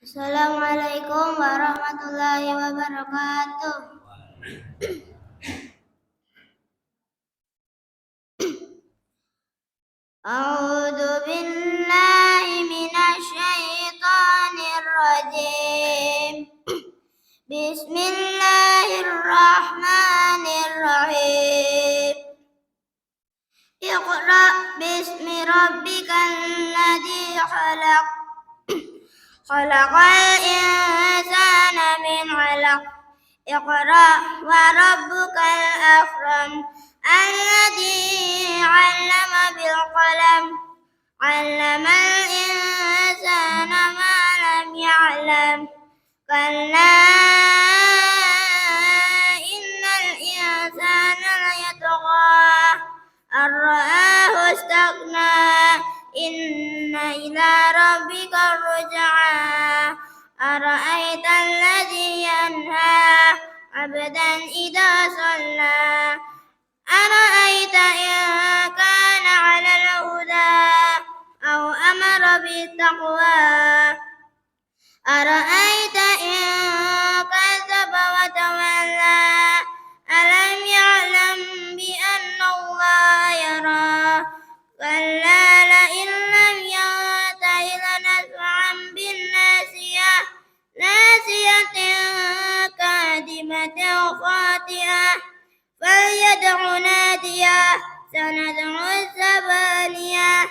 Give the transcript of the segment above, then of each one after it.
Assalamualaikum warahmatullahi wabarakatuh. A'udzu billahi minasy syaithanir rajim. Bismillahirrahmanirrahim. Iqra bismi rabbikal ladzi khalaq. Khalaqal insana min 'alaq. Iqra wa rabbukal akram. Alladzi 'allama bil qalam. 'Allamal insana ma lam ya'lam. Kalla innal insana layatgha ar-ra'ahu istaghna. Inna ila rabbika ruj'a. Ara'aita alladhi yanha 'abdan idza shalla. Ara'aita in kana 'alal huda aw amara bittaqwa. Ara'aita in kadzdzaba wa tawalla. Alam ya'lam bi anna Allaha yara. Kalla la in lam yantahi lanasfa'an bin nasiyah. Nasiyatin kadimatin khati'ah. Falyad'u nadiyah. Sanad'u zabaniyah.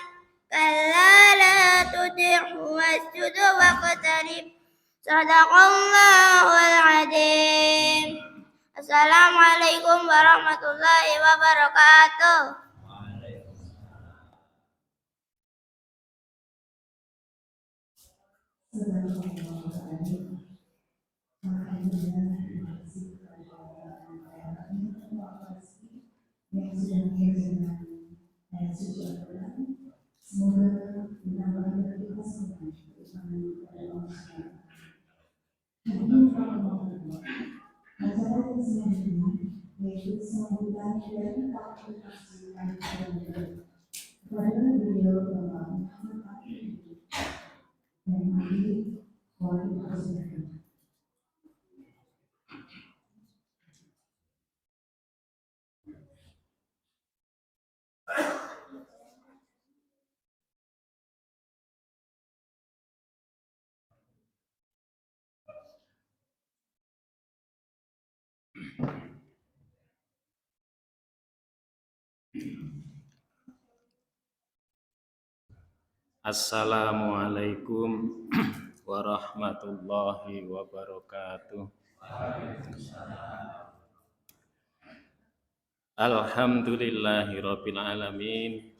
Kalla la tuti'hu wasjud waqtarib. Shadaqallahul adzim. Assalamualaikum warahmatullahi wabarakatuh. Assalamualaikum warahmatullahi wabarakatuh. Alhamdulillahirabbil alamin.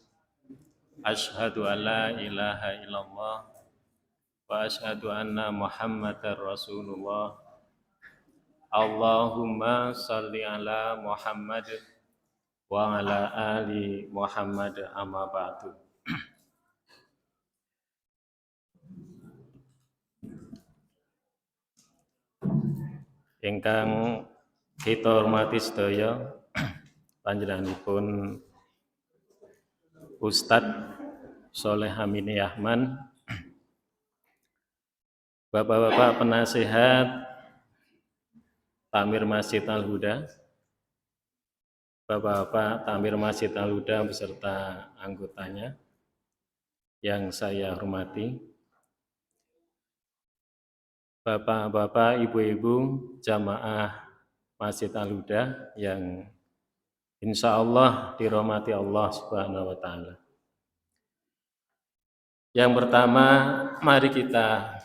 Asyhadu an la ilaha illallah wa asyhadu anna Muhammadar Rasulullah. Allahumma shalli ala Muhammad wa ala ali Muhammad amma ba'du. Ingkang kita hormati sedaya panjenenganipun Ustadz Sholeh Hamini Ahman, Bapak-bapak penasihat Takmir Masjid Al-Huda, Bapak-bapak Takmir Masjid Al-Huda beserta anggotanya yang saya hormati, Bapak-bapak, Ibu-ibu jamaah Masjid Al-Huda yang insya Allah dirahmati Allah Subhanahu wa Ta'ala. Yang pertama, mari kita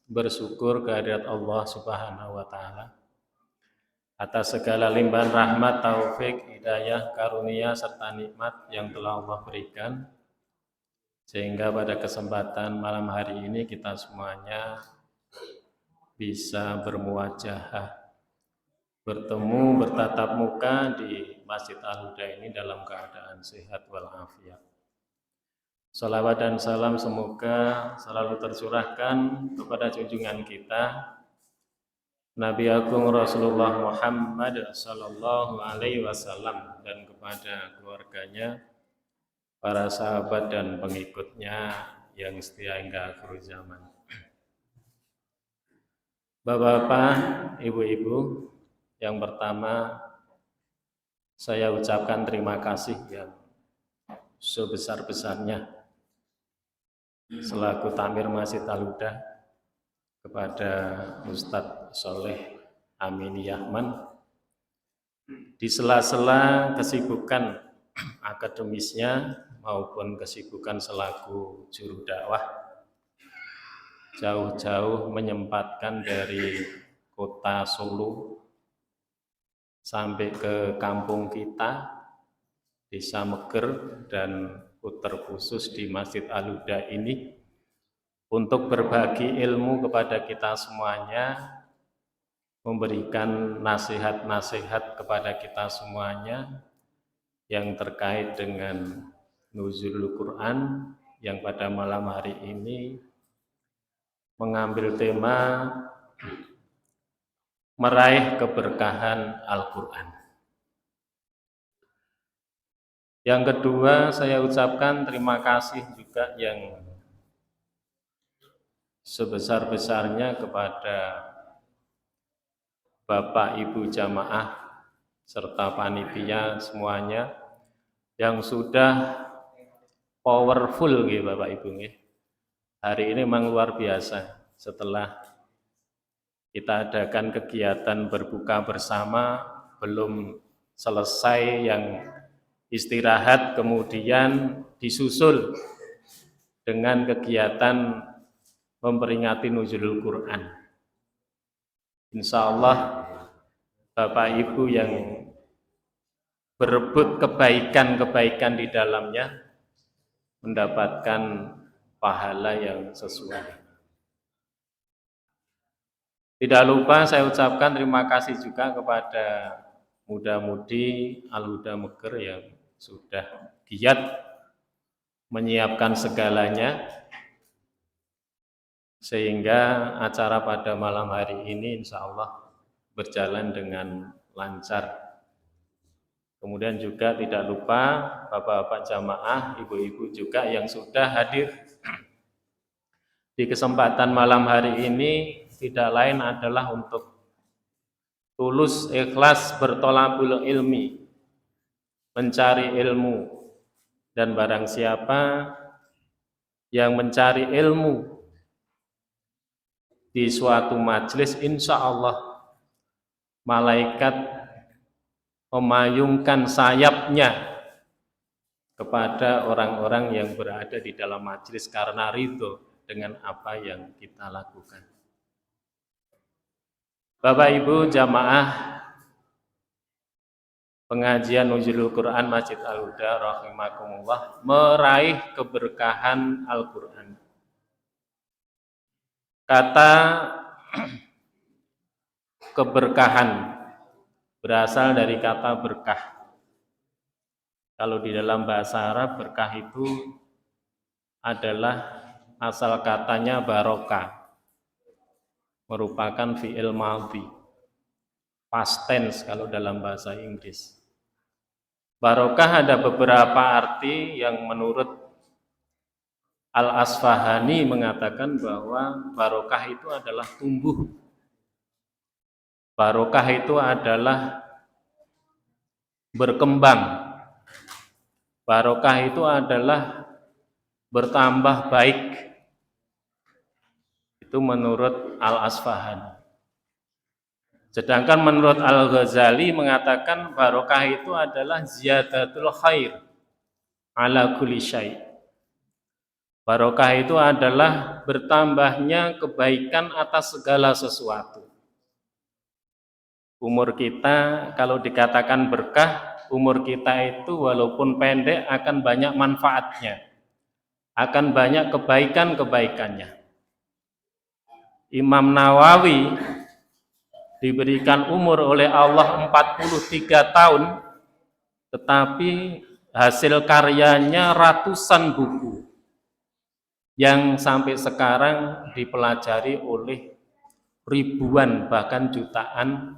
bersyukur kehadirat Allah Subhanahu wa Ta'ala atas segala limpahan rahmat, taufik, hidayah, karunia serta nikmat yang telah Allah berikan, sehingga pada kesempatan malam hari ini kita semuanya bisa bermuwajahah, bertemu, bertatap muka di Masjid Al-Huda ini dalam keadaan sehat walafiat. Salawat dan salam semoga selalu tercurahkan kepada junjungan kita Nabi Agung Rasulullah Muhammad Sallallahu Alaihi Wasallam dan kepada keluarganya, para sahabat dan pengikutnya yang setia hingga akhir zaman. Bapak-bapak, ibu-ibu, yang pertama saya ucapkan terima kasih yang sebesar-besarnya selaku Takmir Masjid Al-Huda kepada Ustadz Soleh Amin Yahman di sela-sela kesibukan akademisnya maupun kesibukan selaku juru dakwah, jauh-jauh menyempatkan dari kota Solo sampai ke kampung kita, Desa Meger, dan terkhusus di Masjid Al-Huda ini untuk berbagi ilmu kepada kita semuanya, memberikan nasihat-nasihat kepada kita semuanya yang terkait dengan nuzulul Quran yang pada malam hari ini mengambil tema meraih keberkahan Al-Quran. Yang kedua, saya ucapkan terima kasih juga yang sebesar-besarnya kepada Bapak Ibu jamaah serta panitia semuanya yang sudah powerful gitu Bapak Ibu. Hari ini memang luar biasa setelah kita adakan kegiatan berbuka bersama, belum selesai yang istirahat, kemudian disusul dengan kegiatan memperingati nuzulul Quran. Insya Allah Bapak Ibu yang berebut kebaikan-kebaikan di dalamnya mendapatkan pahala yang sesuai. Tidak lupa saya ucapkan terima kasih juga kepada muda-mudi Al-Huda Meger yang sudah giat menyiapkan segalanya sehingga acara pada malam hari ini insya Allah berjalan dengan lancar. Kemudian juga tidak lupa bapak-bapak jamaah, ibu-ibu juga yang sudah hadir di kesempatan malam hari ini, tidak lain adalah untuk tulus ikhlas bertolabul ilmi, mencari ilmu, dan barang siapa yang mencari ilmu di suatu majelis, insya Allah malaikat memayungkan sayapnya kepada orang-orang yang berada di dalam majelis karena ridho dengan apa yang kita lakukan. Bapak Ibu jamaah pengajian nuzulul Quran Masjid Al-Huda rahimakumullah, meraih keberkahan Al-Quran. Kata keberkahan berasal dari kata berkah. Kalau di dalam bahasa Arab berkah itu adalah asal katanya barokah, merupakan fi'il madhi, past tense kalau dalam bahasa Inggris. Barokah ada beberapa arti yang menurut Al-Asfahani mengatakan bahwa barokah itu adalah tumbuh. Barokah itu adalah berkembang. Barokah itu adalah bertambah baik. Itu menurut Al-Asfahani. Sedangkan menurut Al-Ghazali mengatakan barokah itu adalah ziyadatul khair ala kulli syai'. Barokah itu adalah bertambahnya kebaikan atas segala sesuatu. Umur kita kalau dikatakan berkah, umur kita itu walaupun pendek akan banyak manfaatnya, akan banyak kebaikan-kebaikannya. Imam Nawawi diberikan umur oleh Allah 43 tahun, tetapi hasil karyanya ratusan buku yang sampai sekarang dipelajari oleh ribuan bahkan jutaan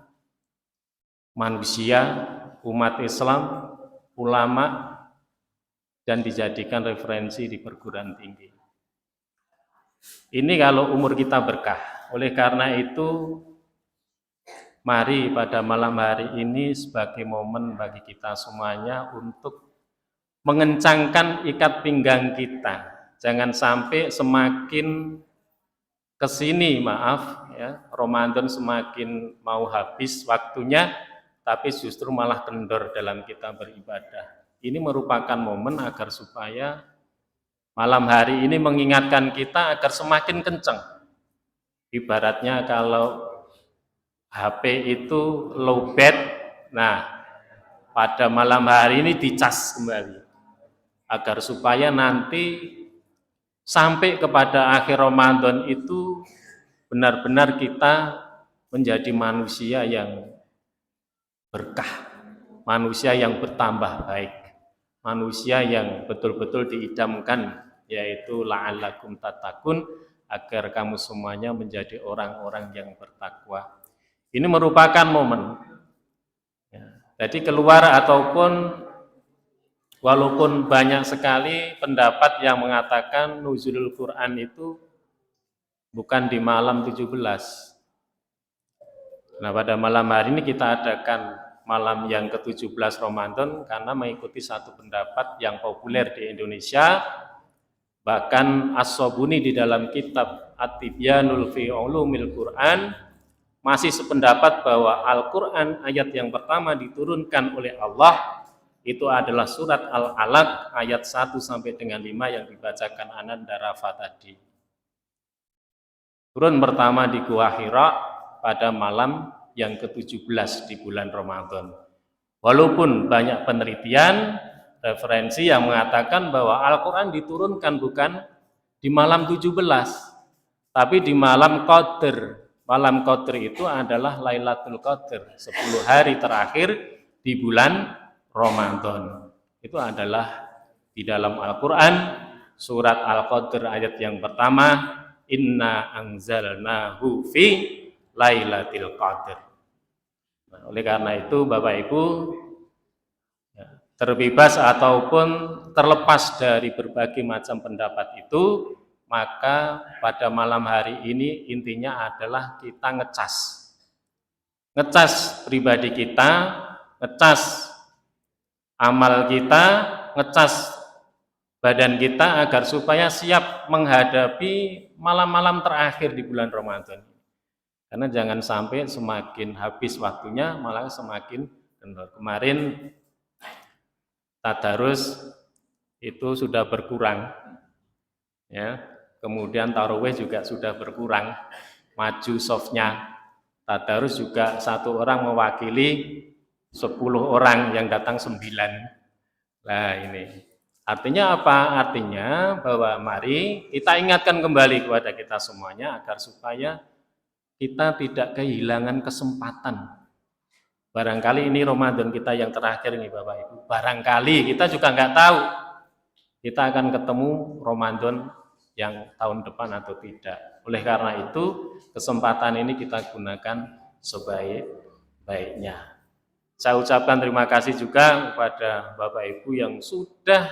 manusia, umat Islam, ulama, dan dijadikan referensi di perguruan tinggi. Ini kalau umur kita berkah. Oleh karena itu, mari pada malam hari ini sebagai momen bagi kita semuanya untuk mengencangkan ikat pinggang kita. Jangan sampai semakin kesini, maaf ya, Ramadan semakin mau habis waktunya, tapi justru malah kendor dalam kita beribadah. Ini merupakan momen agar supaya malam hari ini mengingatkan kita agar semakin kencang. Ibaratnya kalau HP itu low bat, nah pada malam hari ini dicas kembali agar supaya nanti sampai kepada akhir Ramadan itu benar-benar kita menjadi manusia yang berkah, manusia yang bertambah baik, manusia yang betul-betul diidamkan, yaitu la'allakum tattaqun, agar kamu semuanya menjadi orang-orang yang bertakwa. Ini merupakan momen. Ya, jadi keluar ataupun walaupun banyak sekali pendapat yang mengatakan nuzulul Quran itu bukan di malam 17. Nah, pada malam hari ini kita adakan malam yang ke-17 Ramadan karena mengikuti satu pendapat yang populer di Indonesia. Bahkan As-Sobuni di dalam kitab At-Tibyanul fi Ulumil Quran masih sependapat bahwa Al-Quran ayat yang pertama diturunkan oleh Allah itu adalah surat Al-Alaq ayat 1 sampai dengan 5 yang dibacakan Ananda Rafa tadi. Turun pertama di Gua Hira pada malam yang ke-17 di bulan Ramadan. Walaupun banyak penelitian, referensi yang mengatakan bahwa Al-Quran diturunkan bukan di malam 17, tapi di malam Qadr. Malam Qadr itu adalah Lailatul Qadr, 10 hari terakhir di bulan Ramadan. Itu adalah di dalam Al-Quran, surat Al-Qadr ayat yang pertama, Inna anzalnahu fi Lailatul Qadr. Nah, oleh karena itu Bapak Ibu, terbebas ataupun terlepas dari berbagai macam pendapat itu, maka pada malam hari ini intinya adalah kita ngecas pribadi kita, ngecas amal kita, ngecas badan kita agar supaya siap menghadapi malam-malam terakhir di bulan Ramadan. Karena jangan sampai semakin habis waktunya malah semakin kendor. Kemarin tadarus itu sudah berkurang, ya. Kemudian tarawih juga sudah berkurang, maju softnya. Tadarus juga satu orang mewakili 10 orang yang datang 9. Nah ini artinya apa? Artinya bahwa mari kita ingatkan kembali kepada kita semuanya agar supaya kita tidak kehilangan kesempatan. Barangkali ini Ramadan kita yang terakhir nih Bapak Ibu. Barangkali kita juga nggak tahu kita akan ketemu Ramadan yang tahun depan atau tidak. Oleh karena itu kesempatan ini kita gunakan sebaik-baiknya. Saya ucapkan terima kasih juga kepada Bapak Ibu yang sudah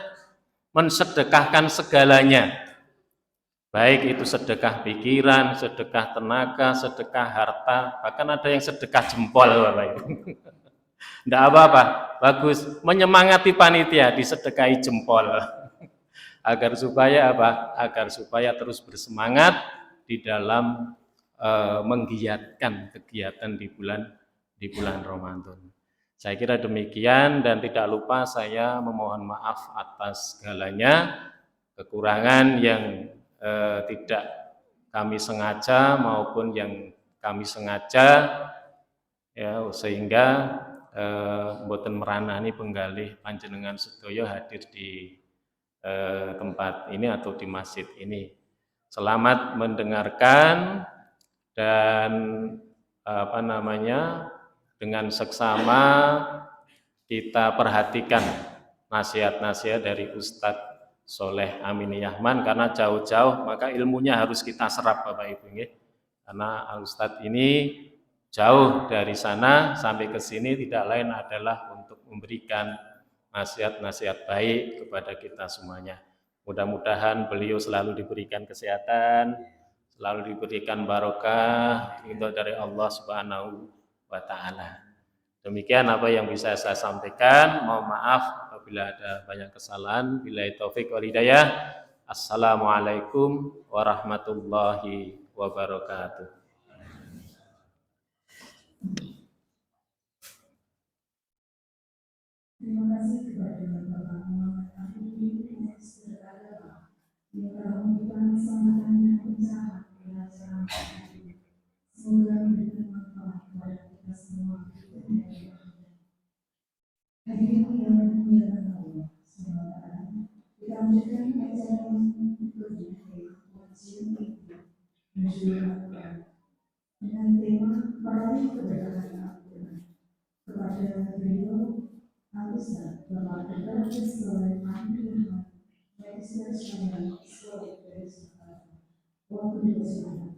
mensedekahkan segalanya. Baik itu sedekah pikiran, sedekah tenaga, sedekah harta, bahkan ada yang sedekah jempol Bapak Ibu. Tidak apa-apa, bagus. Menyemangati panitia disedekahi jempol. Agar supaya apa? Agar supaya terus bersemangat di dalam menggiatkan kegiatan di bulan Ramadan. Saya kira demikian dan tidak lupa saya memohon maaf atas segalanya kekurangan yang tidak kami sengaja maupun yang kami sengaja, ya, sehingga mboten meranani penggalih panjenengan sedaya hadir di tempat ini atau di masjid ini. Selamat mendengarkan dan dengan seksama kita perhatikan nasihat-nasihat dari Ustadz Soleh Amini Yahman, karena jauh-jauh maka ilmunya harus kita serap Bapak Ibu nggih. Karena Ustadz ini jauh dari sana sampai ke sini tidak lain adalah untuk memberikan nasihat-nasihat baik kepada kita semuanya. Mudah-mudahan beliau selalu diberikan kesehatan, selalu diberikan barokah ridho dari Allah Subhanahu wa taala. Demikian apa yang bisa saya sampaikan. Mohon maaf apabila ada banyak kesalahan. Billahi taufik wal hidayah. Assalamualaikum warahmatullahi wabarakatuh. Terima kasih kepada Bapak Muhammad Afifi, Minister Agama, yang telah memberikan kesempatan yang pencerahan di acara ini. Semoga memberikan manfaat kepada kita semua. Hadirin yang dimuliakan Allah SWT, kita lanjutkan acara yang berikutnya, yaitu pengajian fikih Nuzul Al-Quran dengan tema meraih keberkahan Al-Quran. Kepada beliau Al-Ustaz Bapak Dr. Soleh Ahmad Rahman, Magister Syariah Sekolah dari Jakarta. Waktu dipersilakan.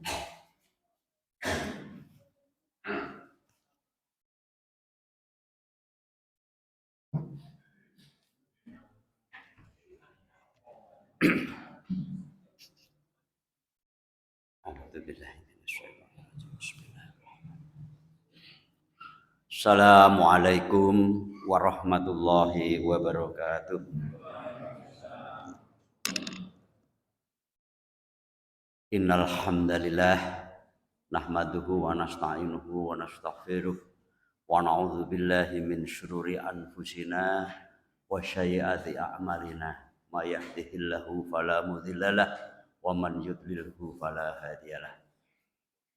Assalamualaikum warahmatullahi wabarakatuh. Innal hamdalillah nahmaduhu wa nasta'inuhu wa nastaghfiruh wa na'udzu billahi min syururi anfusina wa sayyiati a'malina. May yahdihillahu fala mudhillalah wa man yudlilhu fala hadiyalah.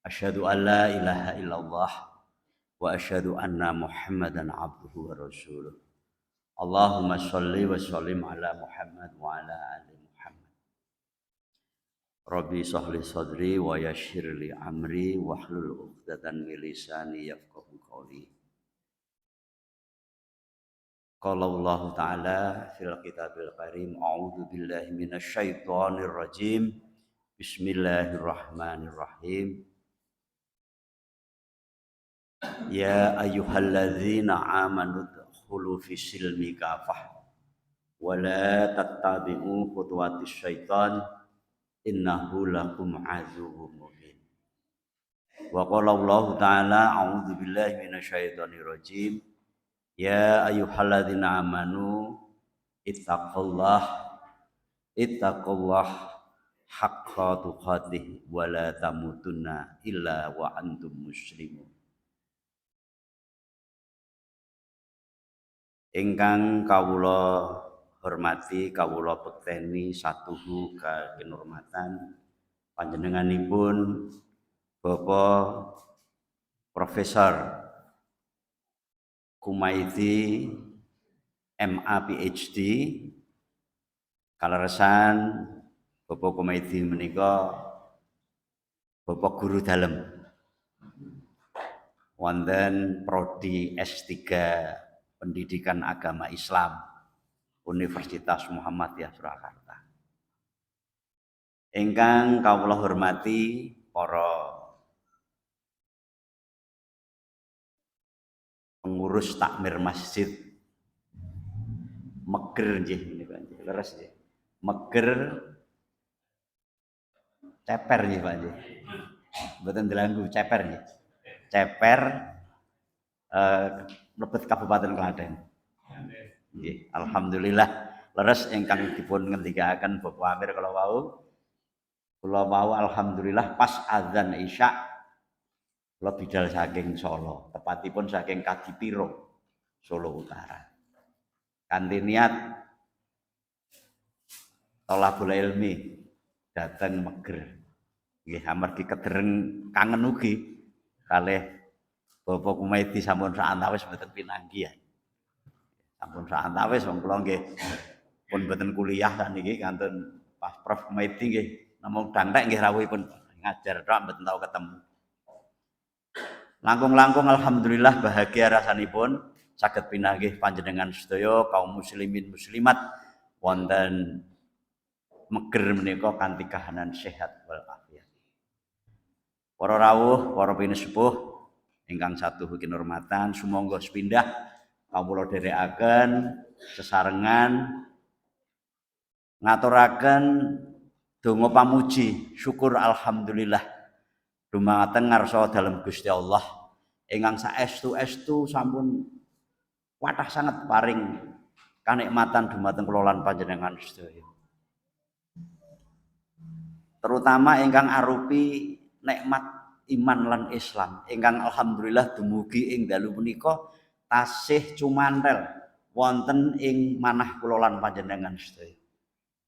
Asyhadu an la ilaha illallah wa asyhadu anna Muhammadan abduhu wa rasuluh. Allahumma sholli wa sallim ala Muhammad wa ala ali Muhammad. Rabbi sahli sadri wa yassir li amri wa hlul 'uqdatan min lisani yafqahu qawli. Qala Allah Ta'ala fil kitabil karim, a'udzu billahi minasy syaithanir rajim. Bismillahirrahmanirrahim. Ya ayyuhalladzina amanu dkhulu fis silmi kafah wa la tattabi'u khutuwatis syaitan innahu lakum aduwwum mubin. Wa qala Allah Ta'ala a'udzu billahi minasyaitonir rajim. Ya ayyuhalladzina amanu ittaqullah haqqa tuqatih wa la tamutunna illa wa antum muslimun. Ingkang kawula hormati, kawula bekteni satuhu kinurmatan panjenenganipun Bapak Profesor Kumaiti MA PhD kaleresan Bapak Kumaiti menika Bapak guru dalem wonten prodi S3 Pendidikan Agama Islam Universitas Muhammadiyah Surakarta. Ingkang kawula hormati para pengurus takmir masjid Meger nggih menika nggih, leres nggih. Meger Ceper nggih Pak nggih. Mboten delanggu Ceper nggih. Ceper mlebet Kabupaten Klaten. Nggih, alhamdulillah leres ingkang dipun ngendikaken Bapak Amir kala wau alhamdulillah pas azan Isya kula bidal saking Solo, tepatipun saking Kadipiro, Solo Utara. Kanthi niat thalabul ilmi dhateng Meger. Nggih amargi kedereng kangen ugi kalih Bapak Kumaiti sampun saantawis mboten pinanggi ya. Sampun saantawis wong kula nggih pun mboten kuliah sakniki kantun Pas Prof Kumaiti nggih namung dantek nggih rawuhipun ngajar tok mboten tau ketemu. Langkung-langkung alhamdulillah bahagia rasanipun saged pinanggih panjenengan sedaya kaum muslimin muslimat wonten Meger menika kanthi kahanan sehat wal afiat. Para rawuh, para pinisepuh ingkang satuhu kinurmatan, sumangga sepindah kawula dherekaken sesarengan ngaturaken donga pamuji, syukur alhamdulillah dumateng ngarsa dalem Gusti Allah ingkang saestu-estu sampun kathah sanget paring kanikmatan dumateng kula lan panjenengan sedaya. Terutama ingkang arupi nikmat iman lan Islam ingkang alhamdulillah dumugi ing dalu punika tasih cumantel wonten ing manah kula lan panjenengan sedaya.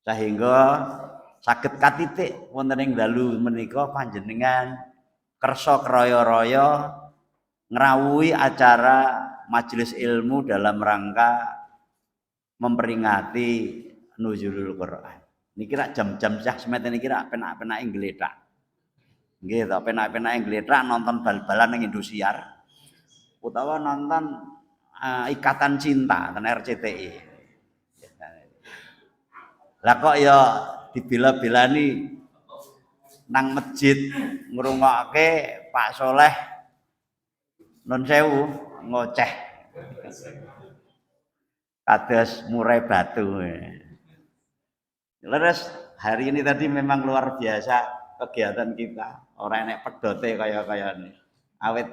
Sehingga saged katitik wonten ing dalu menika panjenengan kersa kraya-raya ngrawuhi acara majelis ilmu dalam rangka memperingati nuzulul Quran. Niki rak jam-jam cah semeten iki rak penak-penake nggletak. Nggih to, penak-penake nggletak nonton bal-balan ning Indosiar utawa nonton Ikatan Cinta ten RCTI. Lah kok ya dibela-belani nang masjid ngrungokke Pak Soleh nun sewu ngoceh kados murai batu. Leres hari ini tadi memang luar biasa kegiatan kita. Ora enek pedote kaya ini. Awit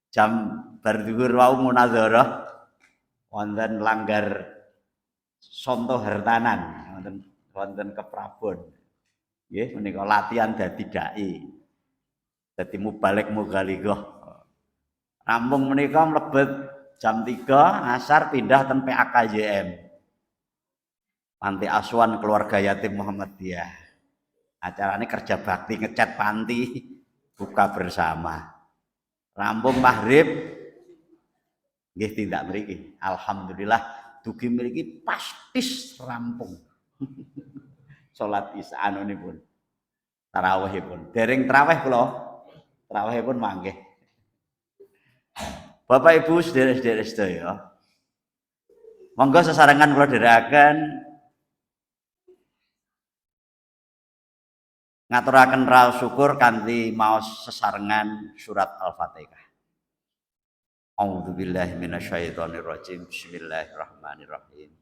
jam bar dhuwur wau munadzarah wonten Langgar Sonto Hartanan wonten Keprabon. Nggih menika latihan dadi dai. Dadi mubalik mughalighah. Rampung menika mlebet jam 3 asar pindah ten PAKJM. Panti Asuhan Keluarga Yatim Muhammadiyah. Acaranya kerja bakti ngecat panti buka bersama. Rampung maghrib nggih tindak mriki. Alhamdulillah dugi mriki pastis rampung. Salat Isya anunipun. Tarawihipun. Dereng tarawih kula. Tarawihipun manggih. Bapak Ibu sedherek-sedherek sedaya. Monggo sesarengan kula dherekaken ngaturaken raos syukur kanthi maos sesarengan surat Al-Fatihah. A'udzubillahi minasyaitonir rajim. Bismillahirrahmanirrahim.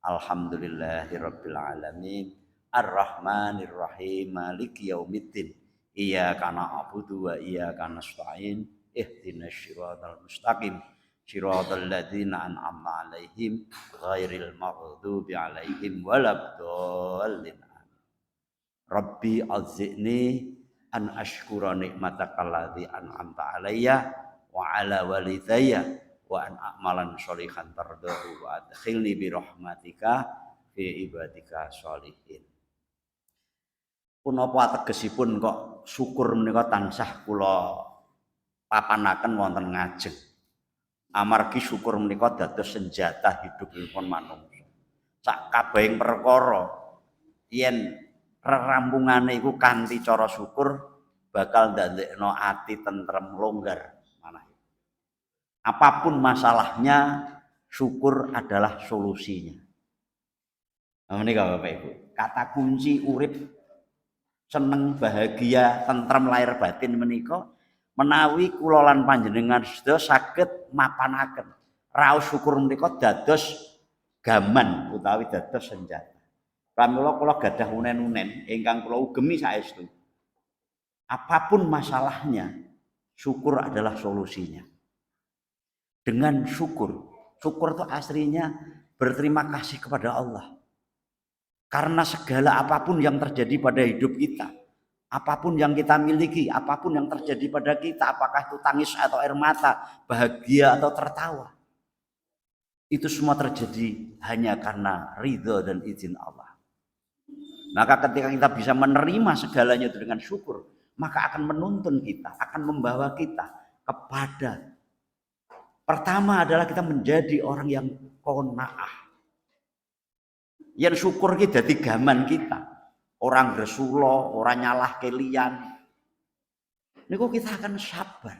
Alhamdulillahirabbil alamin. Arrahmanir rahim. Maliki yaumiddin. Iyyaka na'budu wa iyyaka nasta'in. Ihdinas siratal mustaqim. Siratal ladzina an'amta 'alaihim ghairil maghdubi 'alaihim waladdallin. Rabbi azzi'ni an ashkura ni'matakal ladzi an'amta 'alayya wa 'ala walidayya wa an a'malan sholihan tardahu wa adkhilni bi rahmatika fi ibadika sholihin. Punapa ategesipun kok syukur menika tansah kula papanaken wonten ngajeng. Amargi syukur menika dados senjata hidupipun manungsa. Sak kabehing perkara yen rerampungane iku kanthi cara syukur bakal ndadekno ati tentrem longgar manah. Apapun masalahnya syukur adalah solusinya. Nah menika Bapak Ibu, kata kunci urip seneng bahagia tentrem lahir batin menika menawi kula lan panjenengan sedaya saged mapanaken raos syukur menika dados gaman utawi dados senjata. Pramila kula gadah unen-unen ingkang kula ugemi saestu. Apapun masalahnya, syukur adalah solusinya. Dengan syukur itu aslinya berterima kasih kepada Allah. Karena segala apapun yang terjadi pada hidup kita, apapun yang kita miliki, apapun yang terjadi pada kita, apakah itu tangis atau air mata, bahagia atau tertawa, itu semua terjadi hanya karena ridho dan izin Allah. Maka ketika kita bisa menerima segalanya itu dengan syukur, maka akan menuntun kita, akan membawa kita kepada pertama adalah kita menjadi orang yang qanaah. Yang syukur kita dadi gaman kita. Orang Rasulullah, orang nyalah kelian. Niku kita akan sabar.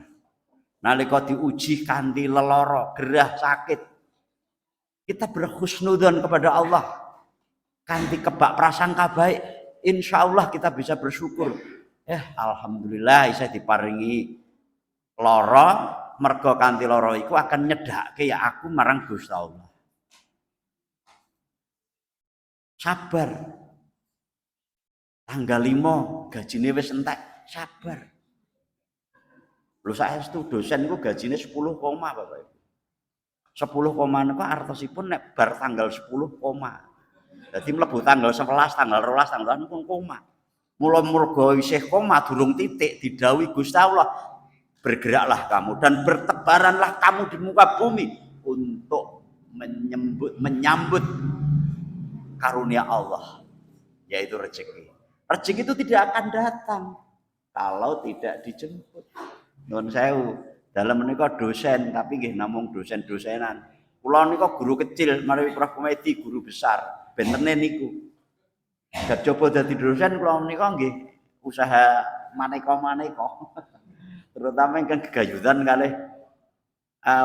Nalika diuji kanthi lelara, gerah, sakit, kita berhusnudzon kepada Allah. Kanthi kebak prasangka baik, insyaallah kita bisa bersyukur. Alhamdulillah saya diparingi lara, mergo kanthi lara iku akan nyedhake ya aku marang Gusti Allah. Sabar. Tanggal 5 gajine wis entek, sabar. Lho saestu dosen niku gajine 10 koma Bapak Ibu. 10 koma niku artosipun nek bar tanggal 10 koma. Dadi mlebu tanggal 11, tanggal 12, tanggal 13 pun koma. Mula murga isih koma durung titik didhawuhi Gusti Allah, bergeraklah kamu dan bertebaranlah kamu di muka bumi untuk menyambut karunia Allah, yaitu rezeki. Rezeki itu tidak akan datang kalau tidak dijemput. Nuwun sewu, dalam menika dosen tapi nggih namung dosen-dosenan. Kula nika guru kecil, mari Prof Komedi guru besar. Bentene niku. Coba dadi dosen kula menika nggih usaha maneka-maneka. Terutama ingkang gegayutan kalih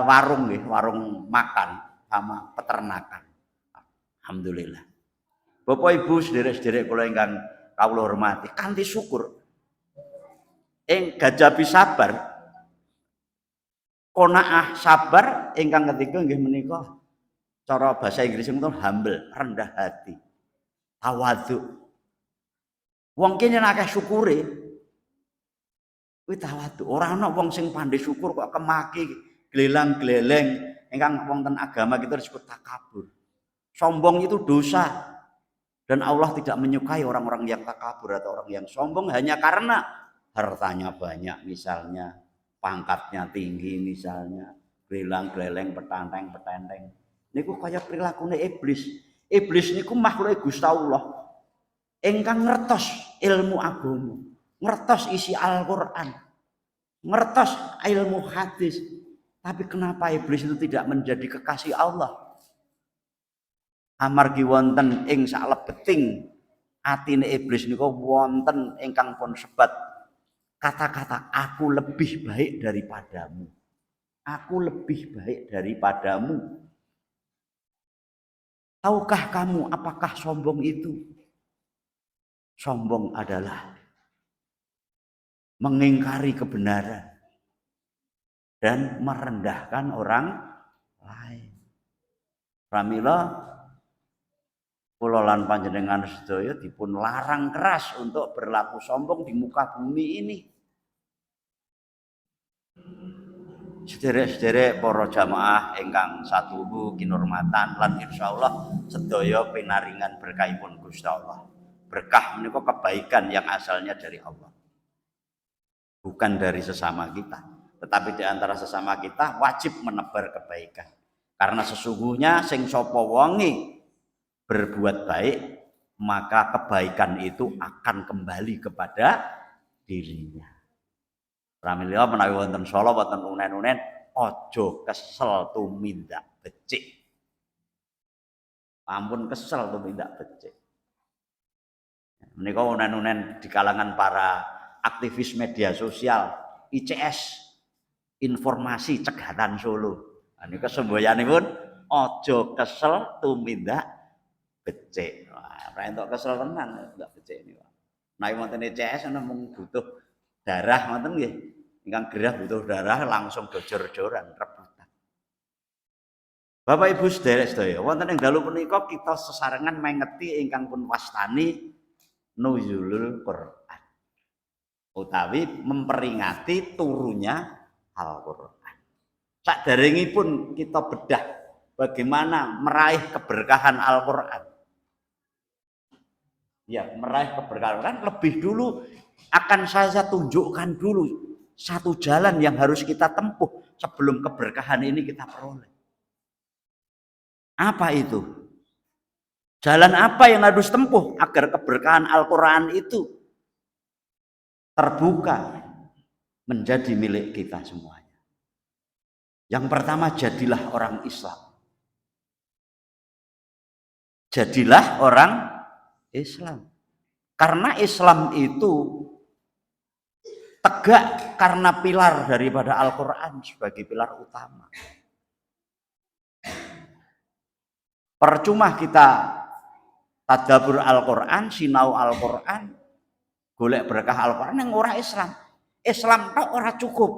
warung nggih, warung makan sama peternakan. Alhamdulillah. Bapak Ibu sederek-sederek kula ingkang kawula hormati, kanthi syukur gajabi sabar, qanaah sabar ingkang ketiga nggih menika cara bahasa Inggris itu humble, rendah hati, tawadhu. Wong kene akeh syukure kuwi tawadhu. Ora ana wong sing pandai syukur kok kemaki glelang-gleleng ingkang wonten agama kita disebut takabur. Sombong itu dosa dan Allah tidak menyukai orang-orang yang takabur atau orang yang sombong hanya karena hartanya banyak misalnya, pangkatnya tinggi misalnya, glelang-gleleng, petanteng-petenteng. Niku kaya prilakune iblis. Iblis niku makhluke Gusti Allah ingkang ngertos ilmu agama, ngertos isi Al-Qur'an, ngertos ilmu hadis. Tapi kenapa iblis itu tidak menjadi kekasih Allah? Amargi wonten ing saklebeting atine iblis niku wonten ingkang pun sebat kata-kata aku lebih baik daripadamu. Aku lebih baik daripadamu. Tahukah kamu apakah sombong itu? Sombong adalah mengingkari kebenaran dan merendahkan orang lain. Pramila kula lan panjenengan sedaya dipun larang keras untuk berlaku sombong di muka bumi ini. Sederek-sederek para jamaah ingkang satuhu kinurmatan lan insyaallah sedaya pinaringan berkahipun Gusti Allah. Berkah menika kebaikan yang asalnya dari Allah. Bukan dari sesama kita, tetapi di antara sesama kita wajib menebar kebaikan. Karena sesungguhnya sing sapa wonge berbuat baik, maka kebaikan itu akan kembali kepada dirinya. Pramila menawi wonten sala wonten unen-unen aja kesel tumindak becik. Ampun kesel tumindak becik. Menika unen-unen di kalangan para aktivis media sosial ICS, Informasi Cegatan Solo. Nika semboyanipun aja kesel tumindak becik. Wah, ora entuk kesel tenan ndak becik niku. Nek wonten ICS ana mung butuh darah ngoten nggih. Ingkang gerah butuh darah langsung dojor-joran rebutan. Bapak Ibu sedherek-sedaya, wonten ing dalu punika kita sesarengan mengeti ingkang pun wastani nuzulul Quran. Utawi memperingati turunnya Al-Qur'an. Saderengipun kita bedah bagaimana meraih keberkahan Al-Qur'an. Ya, meraih keberkahan Al-Qur'an lebih dulu akan saya tunjukkan dulu satu jalan yang harus kita tempuh sebelum keberkahan ini kita peroleh. Apa itu? Jalan apa yang harus tempuh agar keberkahan Al-Qur'an itu terbuka menjadi milik kita semuanya? Yang pertama, jadilah orang Islam. Jadilah orang Islam. Karena Islam itu tegak karena pilar daripada Al-Qur'an sebagai pilar utama. Percuma kita tadabbur Al-Qur'an, sinau Al-Qur'an, golek berkah Al-Qur'an yang ora Islam. Islam tok ora cukup.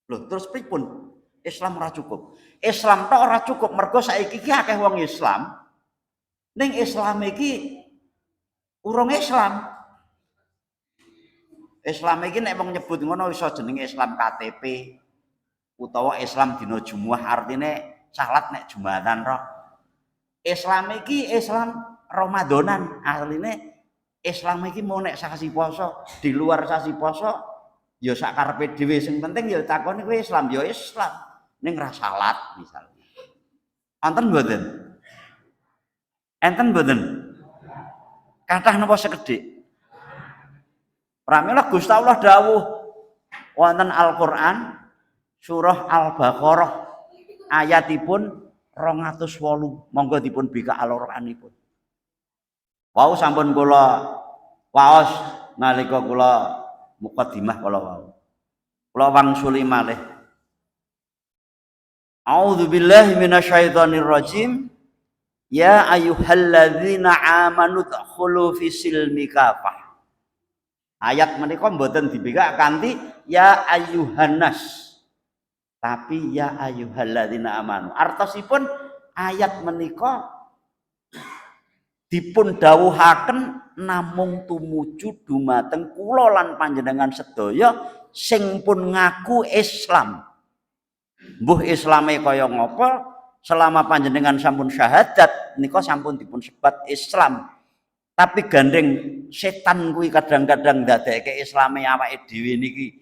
Loh, terus pripun? Islam ora cukup. Islam tok ora cukup mergo saiki iki akeh wong Islam ning Islam iki urung Islam. Islam iki nek wong nyebut ngono iso jenenge Islam KTP utawa Islam dina Jumat, artine salat nek Jumatan roh. Islam iki Islam Ramadanan, asline Islam iki mau nek sasi poso, di luar sasi poso ya sak karepe dhewe, sing penting ya takoni kowe Islam ya Islam, ning ra salat misalnya. Wonten mboten? Enten mboten? Kathah napa sekedhik? Pramila Gusti Allah dawuh wonten Al-Qur'an surah Al-Baqarah ayatipun 208. Monggo dipun bika Al-Qur'anipun. Wau sampun kula waos nalika kula mukadimah kula wau. Kula wangsuli malih. A'udzubillahi minasyaitonir rajim. Ya ayyuhalladzina amanu dkhulu fisilmi kafah. Ayat menika mboten dibikak kanthi ya ayyuhannas. Tapi ya ayyuhalladzina amanu. Artosipun ayat menika dipun dawuhaken namung tumuju dumateng kula lan panjenengan sedaya sing pun ngaku Islam. Mbuh Islame kaya ngapa, selama panjenengan sampun syahadat nika sampun dipun sebat Islam. Tapi gandeng setan kuwi kadang-kadang ndadekake Islame awake dhewe niki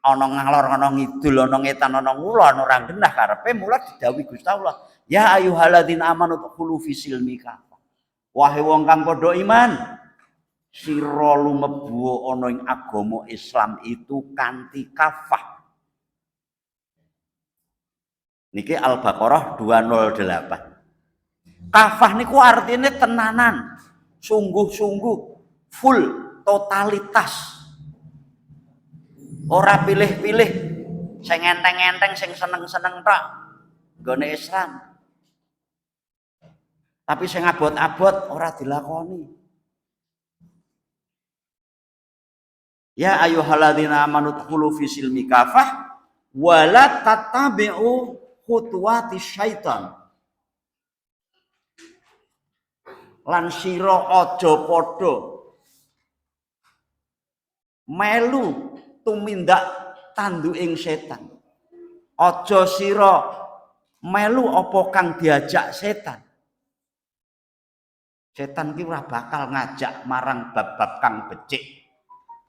ana ngalor ana ngidul ana ngetan ana ngulon ora genah karepe mula didhawuhi Gusti Allah, ya ayyuhalladzina amanu dkhulu fisilmi kafah. Wahai wong kang padha iman, sira lumebu ana ing agama Islam itu kanthi kafah. Niki Al-Baqarah 208. Kafah niku artine tenanan, sungguh-sungguh, full, totalitas. Ora pilih-pilih, sing enteng-enteng, sing seneng-seneng tok nggone Islam. Tapi sing abot-abot ora dilakoni. Ya ayyuhalladzina amanu dkhulu fisilmi kafah wala tattabi'u khutuwatis syaitan. Lan sira aja padha melu tumindak tanduking setan. Aja sira melu apa kang diajak setan. Setan ki ora bakal ngajak marang bab-bab kang becik.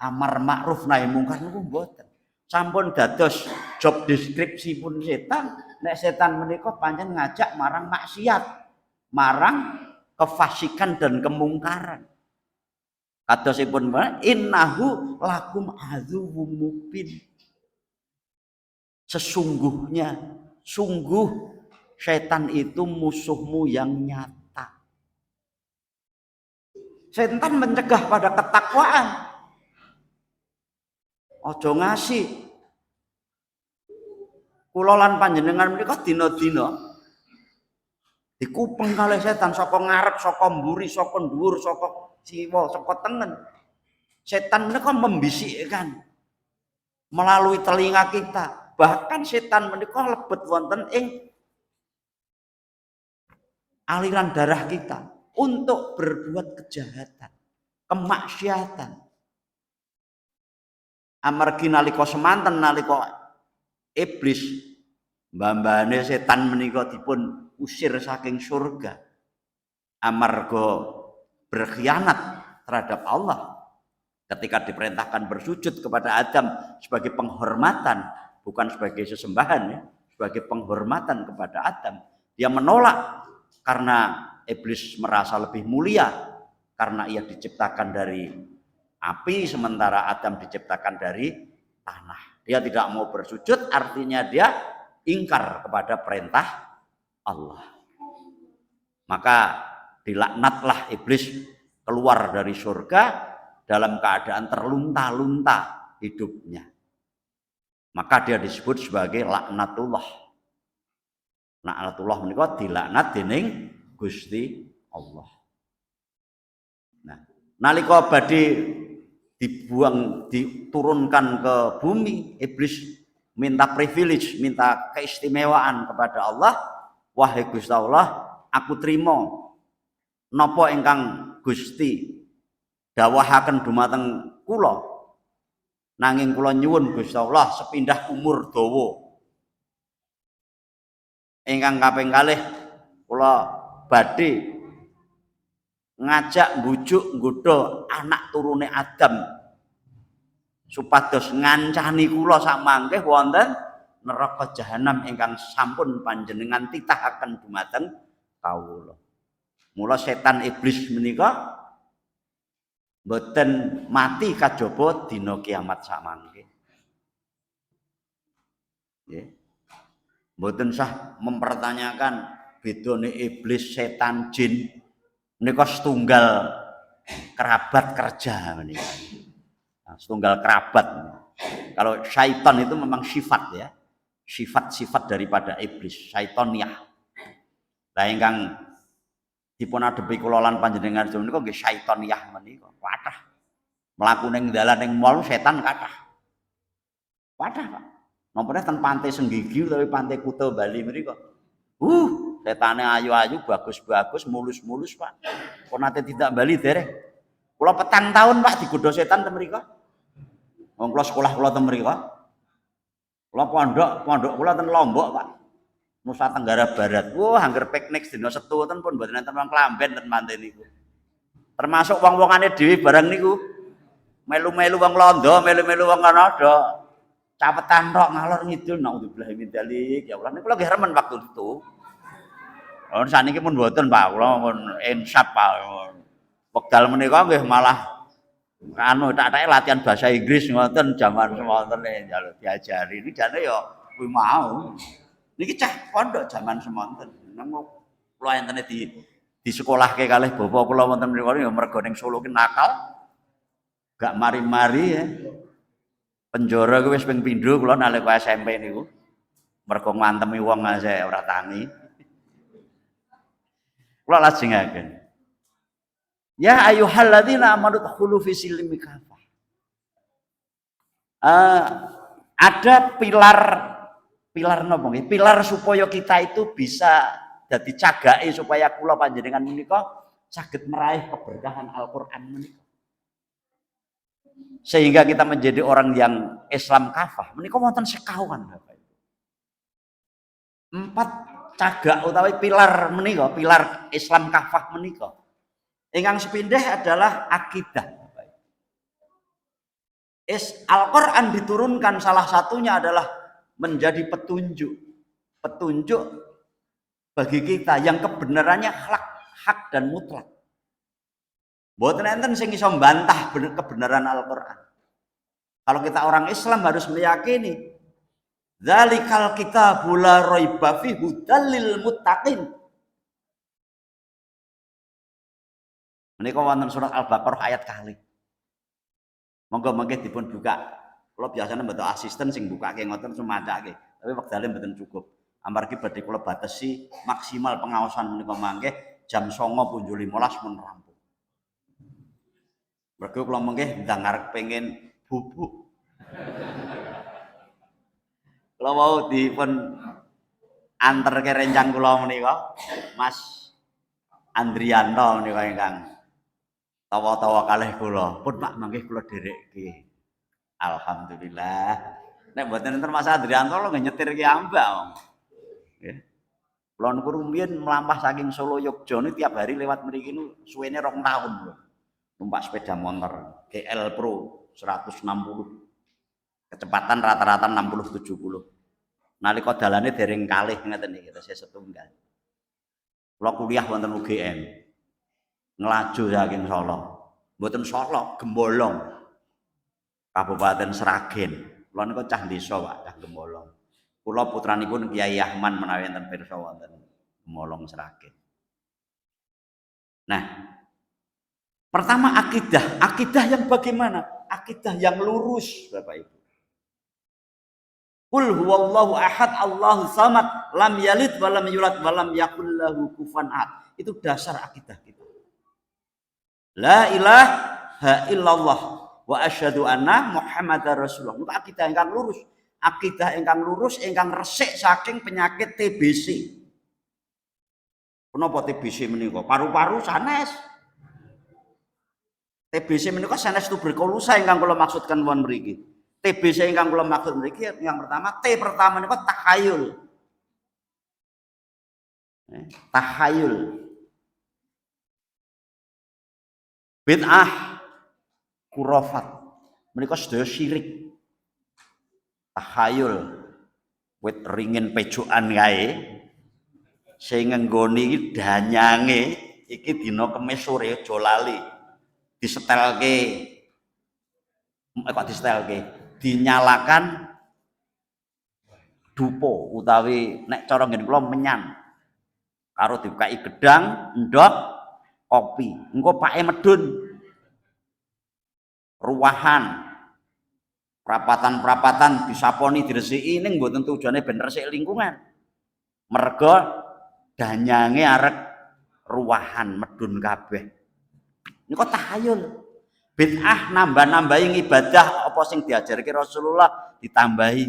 Amar ma'ruf nahi mungkar niku mboten. Sampun dados job deskripsi pun setan, nek setan menika pancen ngajak marang maksiat, marang kefasikan dan kemungkaran. Kadosipun innahu lakum aduwwum mubin. Sesungguhnya, sungguh setan itu musuhmu yang nyata. Setan mencegah pada ketakwaan. Ojo ngasih. Kula lan panjenengan menika dina-dina dikupeng kalih setan saka ngarep, saka mburi, saka dhuwur, saka jiwa, saka tengen. Setan menika membisikkan melalui telinga kita. Bahkan setan menika lebet wonten ing aliran darah kita untuk berbuat kejahatan, kemaksiatan. Amargi nalika semanten nalika iblis mbambane setan menika dipun usir saking surga amarga berkhianat terhadap Allah ketika diperintahkan bersujud kepada Adam sebagai penghormatan, bukan sebagai sesembahan ya, sebagai penghormatan kepada Adam. Dia menolak karena iblis merasa lebih mulia karena ia diciptakan dari api sementara Adam diciptakan dari tanah. Dia tidak mau bersujud, artinya dia ingkar kepada perintah Allah. Maka dilaknatlah iblis keluar dari surga dalam keadaan terlunta-lunta hidupnya. Maka dia disebut sebagai laknatullah. Laknatullah menika dilaknat dening Gusti Allah. Nah, nalika badhe dibuang, diturunkan ke bumi, iblis minta privilege, minta keistimewaan kepada Allah. Wahai Gusti Allah, aku terima napa ingkang Gusti dawuhaken dumateng kula. Nanging kula nyuwun Gusti Allah sepindah umur dawa. Ingkang kaping kalih kula badhe ngajak mbujuk nggodha anak turune Adam supados ngancani kula samangke wonten neraka jahanam ingkang sampun panjenengan titahaken dumateng kawula. Mula setan iblis menika mboten mati kajaba dina kiamat samangke. Nggih. Mboten sah mempertanyakan bedane iblis, setan, jin menika setunggal kerabat kerja menika. Nah, setunggal kerabat. Kalau syaitan itu memang sifat ya. Sifat-sifat daripada iblis, syaitoniah. Lah ingkang dipun adepi kula lan panjenengan menika nggih syaitoniah menika. Kathah. Mlaku ning dalan ning mall setan kathah. Kathah, Pak. Nompone ten Pantai Senggigi utawi Pantai Kuta Bali mriku. Setane ayu-ayu, bagus-bagus, mulus-mulus, Pak. Kok nate tidak Bali dereng. Kula 4 tahun, Pak, digodha setan ten mriku. Wong kula sekolah kula ten mriku. Kula pondok kula ten Lombok, Pak. Nusa Tenggara Barat. Wah, angger piknik dina Setu ten pun mboten enten wong klamben ten pantai niku. Termasuk wong-wongane dhewe bareng niku. Melu-melu wong Londo, melu-melu wong Kanada. Capetan tok ngalor ngidul naudzubillah min dzalik. Ya Allah niku lagi remen waktu itu. Oh saniki pun mboten Pak, kula pun insaf Pak. Wekdal menika nggih malah anu tak-take latihan bahasa Inggris ngoten jaman semonten njaluk diajari. Iki jane ya kuwi mau. Niki cah pondok jaman semonten. Nang kula entene di sekolahke kalih bapak kula wonten mriku ya mergo ning Solo ki nakal. Gak mari-mari ya. Penjara kuwi wis ping pindho kula nalika SMP niku. Mergo ngantemi wong saya ora tangi. Kula lajengaken. Ya ayyuhalladzina amanu dkhulu fi silmi kafah. Ada pilar napa nggih? Pilar supaya kita itu bisa dadi cagake supaya kula panjenengan menika saged meraih keberkahan Al-Qur'an menika. Sehingga kita menjadi orang yang Islam kafah. Menika wonten sekawan Bapak Ibu. 4 cagak utawi pilar menika, pilar Islam kafah menika. Ingkang sepindhah adalah akidah. Al-Qur'an diturunkan salah satunya adalah menjadi petunjuk bagi kita yang kebenarannya hak dan mutlak. Mboten enten sing iso mbantah kebenaran Al-Qur'an. Kalau kita orang Islam harus meyakini dzalikal kitabul la raiba fihi hudal lil muttaqin. Menika wonten surat Al-Baqarah ayat kali. Monggo-monggo dipun buka. Kula biasane mboten asisten sing bukake ngoten sumacake, tapi wektale mboten cukup. Amargi badhe kula batesi maksimal pengawasan menika mangke jam 09.15 mun rampung. Mergo kula mengke ndang arep pengen bubuk. Kula mau dipun anterke rencang kula menika, Mas Andrianto menika ingkang tawa-tawa kalih kula. Pun Pak mangke kula dherekke. Alhamdulillah. Nek mboten enten Mas Andrianto lho nggih nyetirke ambak. Nggih. Kula niku rumiyin mlampah saking Solo Yogya niku tiap hari lewat mriki niku suwene 2 tahun lho. Numpak sepeda motor GL Pro 160. Kecepatan rata-rata 60-70. Nalika dalane dereng kalih ngeten iki tesih setunggal. Kula kuliah wonten UGM. Ngelaju saking Solo. Mboten Solo, Gembolong. Kabupaten Sragen. Kula niku cah desa, Pak, cah Gembolong. Kula putranipun Kyai Ahmad menawi enten pirsa wonten Gembolong Sragen. Nah, pertama akidah yang bagaimana? Akidah yang lurus, Bapak Ibu. Qul huwallahu ahad, Allahu samad, lam yalid wa lam yulad wa lam yakul lahu kufuwan ahad. Itu dasar akidah kita. La ilaha illallah wa asyhadu anna Muhammadar Rasulullah. Itu akidah ingkang lurus. Akidah ingkang lurus ingkang resik saking penyakit TBC. Kenapa TBC menika? Paru-paru sanes. TBC menika sanes tuberkulosa ingkang kula maksudkan wonten mriki. TBC ingkang kula maksud mriki yang pertama, T pertama menika takhayul. Takhayul. Bid'ah kurafat. Menika sedaya syirik. Takhayul. Wit ringin pejokan kae. Sing nggoni iki danyange iki dina Kemis sore aja lali. Disetelke. Kok disetelke? Dinyalakan dupo utawi nek cara nggen kula menyan. Karo dibukai gedang, endhog, kopi. Engko pake medun. Ruwahan. Perapatan-perapatan disaponi diresiki ning mboten tujuane ben resik lingkungan. Merga danyange arek ruwahan medun kabeh. Niku tahayul. Bid'ah nambah-nambahi ibadah apa sing diajarke Rasulullah ditambahi.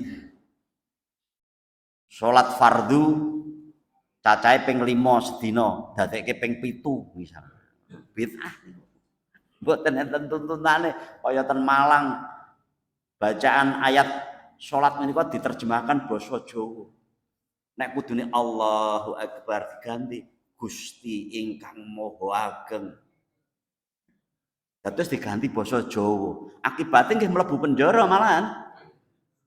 Salat fardu cacahe ping 5 sedina, dadekke ping 7 misal. Bid'ah. Mboten enten tuntunane kaya ten Malang. Bacaan ayat salat menika diterjemahkan basa Jawa. Nek kudune Allahu Akbar diganti Gusti ingkang Maha Ageng. Terus diganti basa Jawa. Akibatnya nggih mlebu penjara malahan.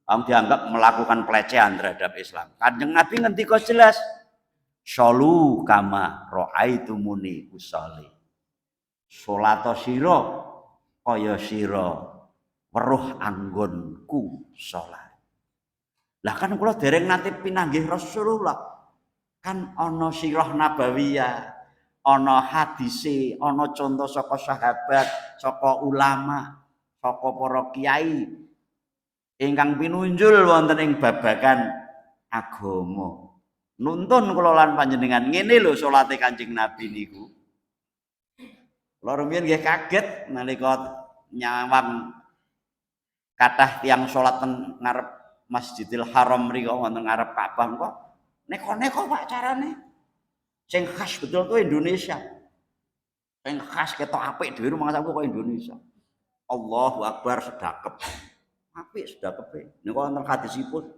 Dianggap melakukan pelecehan terhadap Islam. Kanjeng Nabi ngendika jelas, "Shollu kama ra'aitumuni usolli." Salat sira kaya sira weruh anggonku salat. Lah kan kula dereng nate pinanggih Rasulullah. Kan ana sirah nabawiyah, ana hadise, ana contoh saka sahabat, saka ulama, saka para kiai ingkang pinunjul wonten ing babagan agama. Nuntun kula lan panjenengan ngene lho salate Kanjeng Nabi niku. Kula rumiyin nggih kaget nalika nyawang kathah tiyang salat teng ngarep Masjidil Haram mriku wonten ngarep Ka'bah kok neko-neko Pak carane. Sing khas betul tuh Indonesia. Sing khas ketok apik dhewe rumah saku kok Indonesia. Allahu Akbar sedekep. Apik sedekepe. Niku wonten hadisipun.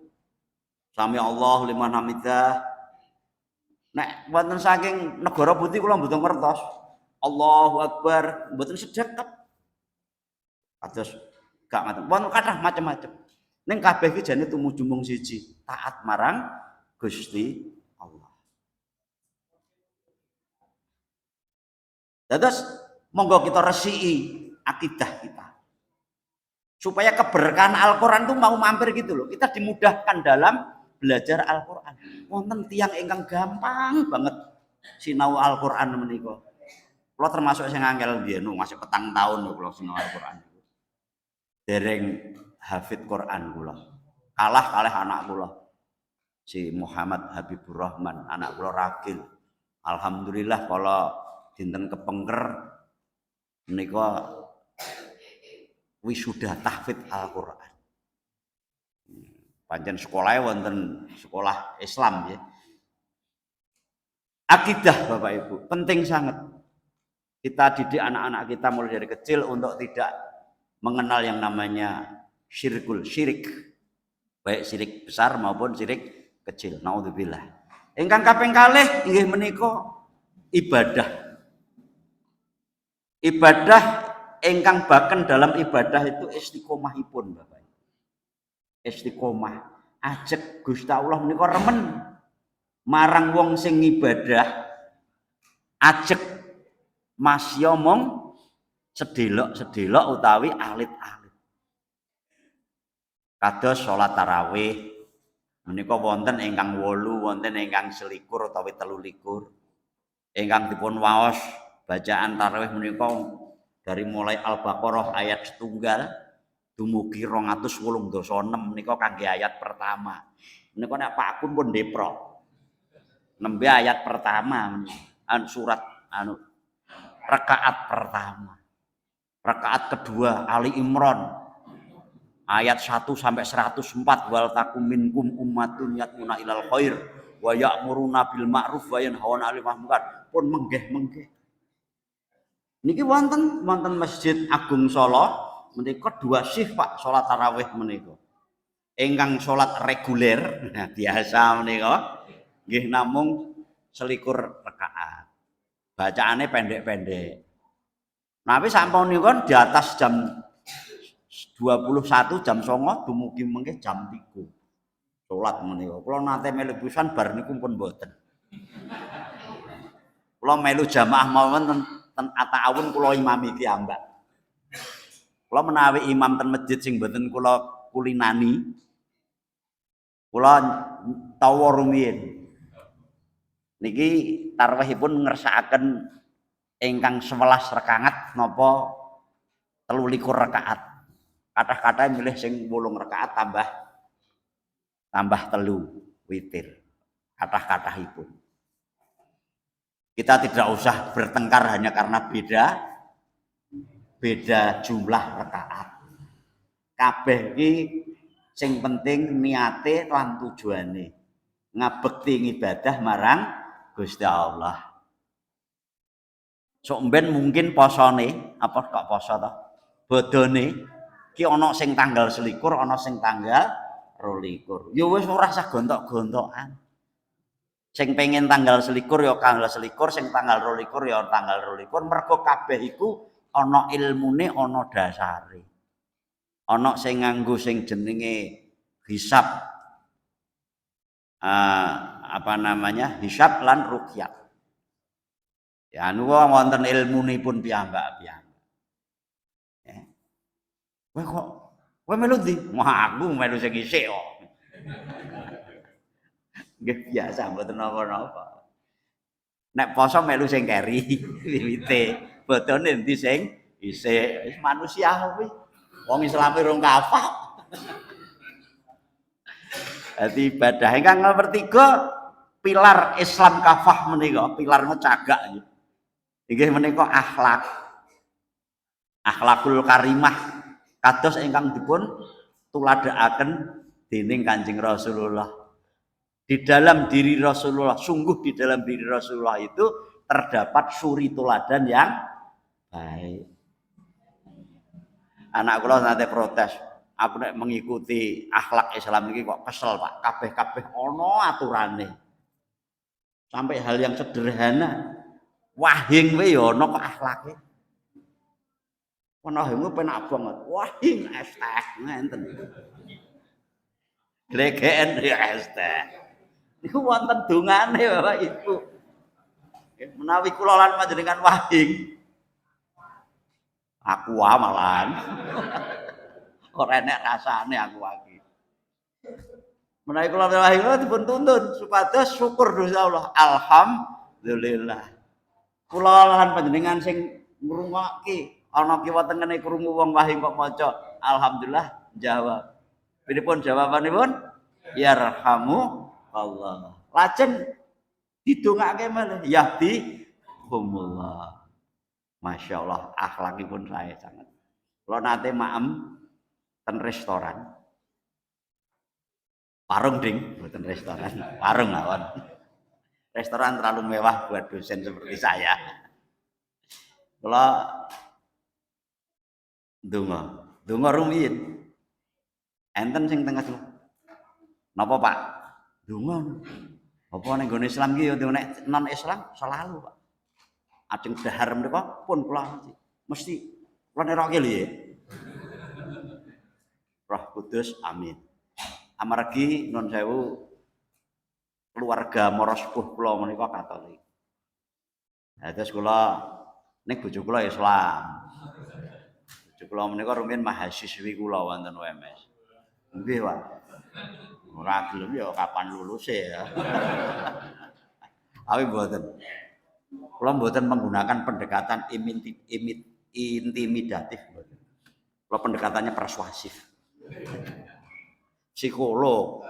Sami Allahu liman hamidah. Nek wonten saking negara putih kula mboten ngertos. Allahu Akbar mboten sedekep. Kados gak ngoten. Wonten kathah macam-macam. Ning kabeh iki jane tumuju mung siji, taat marang Gusti Allah. Terus monggo kita resiki akidah kita. Supaya keberkahan Al-Qur'an itu mau mampir gitu loh. Kita dimudahkan dalam belajar Al-Qur'an. Wonten tiyang ingkang gampang banget sinau Al-Qur'an menika. Kula termasuk sing angel biyen masih 4 tahun lho kula sinau Al-Qur'an. Dereng hafid Quran kula. Kalah anak kula. Si Muhammad Habibur Rahman, anak kula ragil. Alhamdulillah kalau dinten kepengker menika wisuda tahfidz Al-Qur'an. Pancen sekolahnya wonten sekolah Islam ya. Akidah Bapak Ibu penting sangat. Kita didik anak-anak kita mulai dari kecil untuk tidak mengenal yang namanya syirik, baik syirik besar maupun syirik kecil. Naudzubillah. Ingkang kaping kalih inggih menika ibadah. Ibadah ingkang baken dalam ibadah itu istiqomahipun Bapak. Istiqomah. Ajek Gusti Allah menika remen marang wong sing ibadah. Ajek masya mong sedelok-sedelok utawi alit-alit. Kados salat tarawih menika wonten ingkang 8, wonten ingkang 21 utawi 23. Ingkang dipun waos bacaan tarawih menika dari mulai Al-Baqarah ayat 1 dumugi 286 menika kangge ayat pertama. Menika nek Pak Akun pun deprok. Nembe ayat pertama surat rakaat pertama. Rakaat kedua Ali Imran ayat 1 sampai 104 wal takum minkum ummatun yatuna ilal khair wa ya'muruna bil ma'ruf wa yanhauna 'anil munkar pun menggeh-menggeh. Niki wonten Masjid Agung Solo menika 2 shift Pak salat tarawih menika. Ingkang salat reguler nah biasa menika nggih namung 21 rakaat. Bacaane pendek-pendek. Tapi sampunipun di atas jam 21 jam 09.00 dumugi mengke jam 3. Salat menika. Kula nate melu pisan bar niku pun mboten. Kula melu jamaah mawon ten Ata'awun kula imami piyambak. Kula menawi imam ten masjid sing mboten kula kulinani. Kula tawa rumiyin. Niki tarawihipun ngersakaken ingkang 11 rakaat napa 23 rakaat. Kathah-kathah milih sing 8 rakaat tambah 3 witir. Kathah-kathahipun. Kita tidak usah bertengkar hanya karena beda jumlah rakaat. Kabeh iki sing penting niate lan tujuane. Ngabekti ibadah marang Gusti Allah. Sok mben mungkin posone, apa kok poso to? Bodone iki ana sing tanggal 21, ana sing tanggal 22. Ya wis ora usah gontok-gontokan. Sing pengen tanggal 21 ya tanggal 21, sing tanggal 22 ya tanggal 22. Mergo kabeh iku ana ilmune, ana dasare. Ana sing nganggo sing jenenge hisab hisab lan ruqyah. Ya anu wonten ilmunipun piyambak-piyambak. Ya. Kowe melu ndi? Wah, aku melu sing isik kok. Nggih biasa mboten napa-napa. Nek poso melu sing keri wiwite, bodone endi sing isik. Wis manusia kuwi. Wong Islame rong kafah. Dadi ibadah ingkang nomor 3 pilar Islam kafah menika, pilar cagak nggih. Inggih menika akhlak. Akhlakul karimah kados ingkang dipun tuladhakaken dening Kanjeng Rasulullah. Di dalam diri Rasulullah, sungguh di dalam diri Rasulullah itu terdapat suri teladan yang baik. Anak kula nanti protes, aku nek mengikuti akhlak Islam ini kok kesel Pak, kabeh-kabeh ono aturane. Sampai hal yang sederhana, wahing wae ya ono kok akhlake. Ono wahing penak banget, wahing estek ngenten. Glegeken ya estek. Niku wonten dongane Bapak Ibu. Menawi kula lan panjenengan wahing aku amalan. Ora enek rasane aku iki. Menawi kula wahing dipun tuntun supados syukur Gusti Allah. Alhamdulillah. Kula lan panjenengan sing ngrungokke ana kiwa tengene krungu wong wahing kok maca alhamdulillah jawab. Pinipun jawabanipun? Yarhamu Allah. Lajeng didongake malih yahdihumullah. Masya Allah, akhlakipun saya sangat. Kalau nate maem ten restoran, warung ding, bukan restoran, warung awan. Restoran terlalu mewah buat dosen seperti saya. Kalau donga rumiyin, enten sing tengah tuh. Napa Pak? Donga. Apa ning gone Islam iki ya nek non Islam selalu Pak. Ajeng dahar menika pun kula mesti kula nerokke lho ya. Roh Kudus amin. Amargi nun sewu keluarga mara sepuh kula menika Katolik. Nah, terus kula ning bojo kula Islam. Bojo kula menika rumiyin mahasiswi kula wonten UMS. Nggih, Pak. Ora gelem ya kapan luluse ya. Tapi mboten. Kula mboten menggunakan pendekatan intimidatif mboten. Kula pendekatannya persuasif. Psikolog.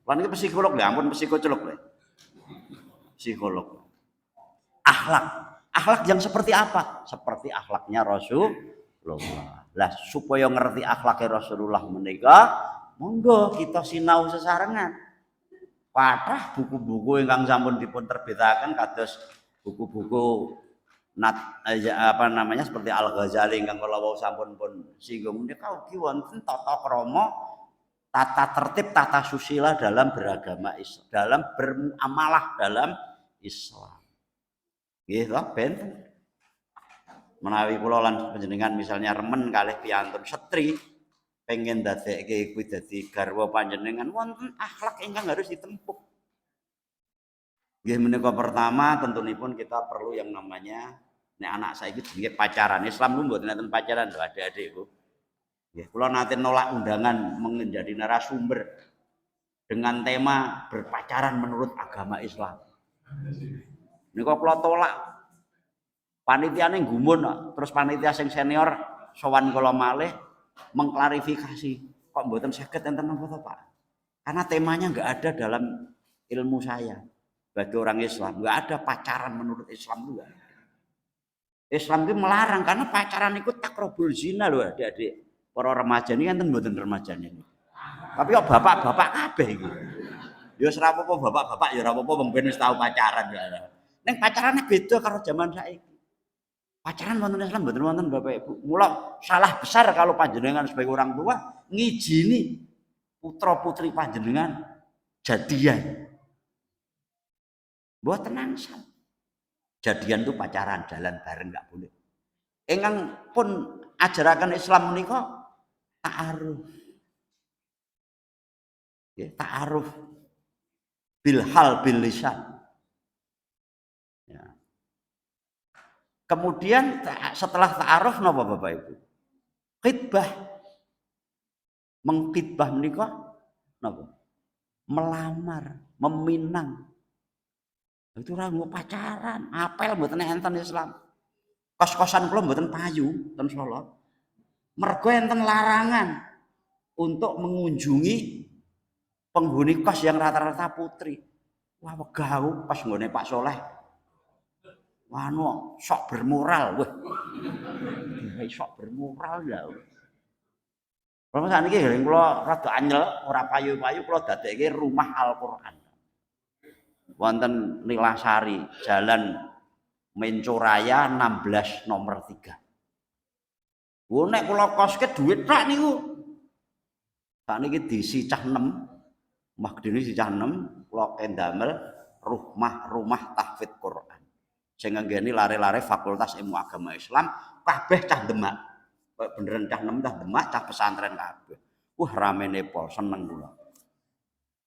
Lan iki psikolog lho, ampun psikocolog lho. Psikolog. Akhlak. Akhlak yang seperti apa? Seperti akhlaknya Rasulullah. Lah supaya ngerti akhlaknya Rasulullah menika monggo kita sinau sesarengan. Kathah buku-buku ingkang sampun dipun terbitaken kados buku-buku seperti Al-Ghazali ingkang kula wau sampun pun singgung menika ugi wonten tata krama, tata tertib, tata susila dalam beragama Islam, dalam beramalah dalam Islam. Nggih to, benten. Menawi kula lan panjenengan misalnya remen kalih piyantun setri pengen dadekke kuwi dadi garwa panjenengan wonten akhlak ingkang harus ditempuh. Nggih menika pertama tentunipun kita perlu yang namanya nek anak saiki jenenge pacaran. Islam niku mboten enten pacaran lho adik-adik Bu. Nggih kula nate nolak undangan menjadi narasumber dengan tema berpacaran menurut agama Islam. Nika kula tolak. Panitiane gumun terus panitia sing senior sowan kula malih mengklarifikasi kok mboten saged enten napa to Pak. Karena temanya enggak ada dalam ilmu saya. Bagi orang Islam enggak ada pacaran menurut Islam juga. Islam itu melarang karena pacaran itu takrobul zina loh adik-adik. Para remaja ini kan mboten remaja ini. Tapi kok bapak-bapak kabeh iki. Ya ora apa-apa bapak-bapak ya ora apa-apa wong ben wis tau pacaran ya. Ning pacarane beda karo zaman saiki. Pacaran wonten Islam mboten wonten Bapak Ibu. Mula salah besar kalau panjenengan sebagai orang tua ngijini putra-putri panjenengan jadian. Mboten angsal. Jadian itu pacaran, jalan bareng enggak boleh. Ingkang pun ajaraken Islam menika ta'aruf. Ya, ta'aruf bil hal bil lisan. Ya. Kemudian setelah ta'aruf napa Bapak Ibu? Khitbah. Mengkhitbah menika napa? Melamar, meminang. Itu ora mau pacaran, apel mboten enten Islam. Kos-kosan kula mboten payu ten Solo. Mergo enten larangan untuk mengunjungi penghuni kos yang rata-rata putri. Wah wegah pas nggone Pak Soleh. Wano sok bermoral, wah. Sok bermoral ya. Kalau sakniki kula rada anyel, ora payu-payu kula dadekke rumah Al-Qur'an. Wonten Nilasari, Jalan Mencoraya 16 nomor 3. Wo nek kula koske dhuwit rak niku. Sakniki diisi cah 6. Mah gedene si cah 6, kula kendamel rumah tahfidz Quran. Sing nggeni lare-lare Fakultas Ilmu Agama Islam kabeh cah Demak. Kok beneran cah 6 cah Demak, cah pesantren kabeh. Wah ramene pol seneng kula.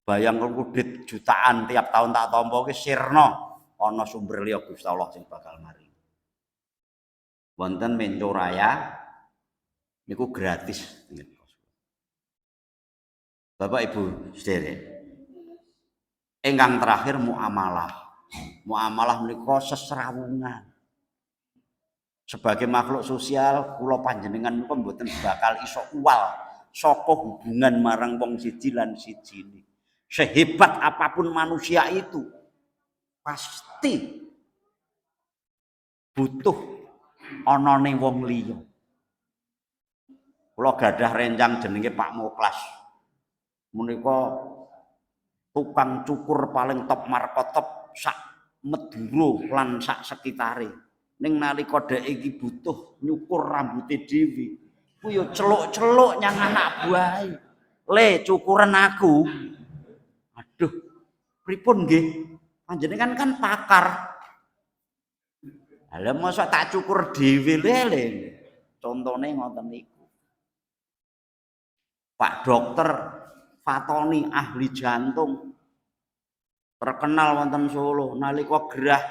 Bayang kudit jutaan tiap tahun tak tampa ki sirna ana sumber liya Gusti Allah sing bakal mari. Wonten Mencoraya niku gratis. Bapak Ibu sederek. Ingkang terakhir muamalah. Muamalah menika sesrawungan. Sebagai makhluk sosial kula panjenengan menika mboten bakal iso uwal saka hubungan marang wong siji lan siji. Sehebat apapun manusia itu pasti butuh anane wong liya. Kula gadah rencang jenenge Pak Muklas. Menika tukang cukur paling top markotop sak Madura lan sak sekitare. Ning nalika dhek iki butuh nyukur rambuté dhewe, ku yo celuk-celuk nyang anak buahe. Le cukuran aku. Aduh, pripun nggih? Panjenengan kan pakar. Lah mosok tak cukur dhewe le. Contone ngoten niku. Pak Dokter Fatoni ahli jantung. Terkenal wonten Solo nalika gerah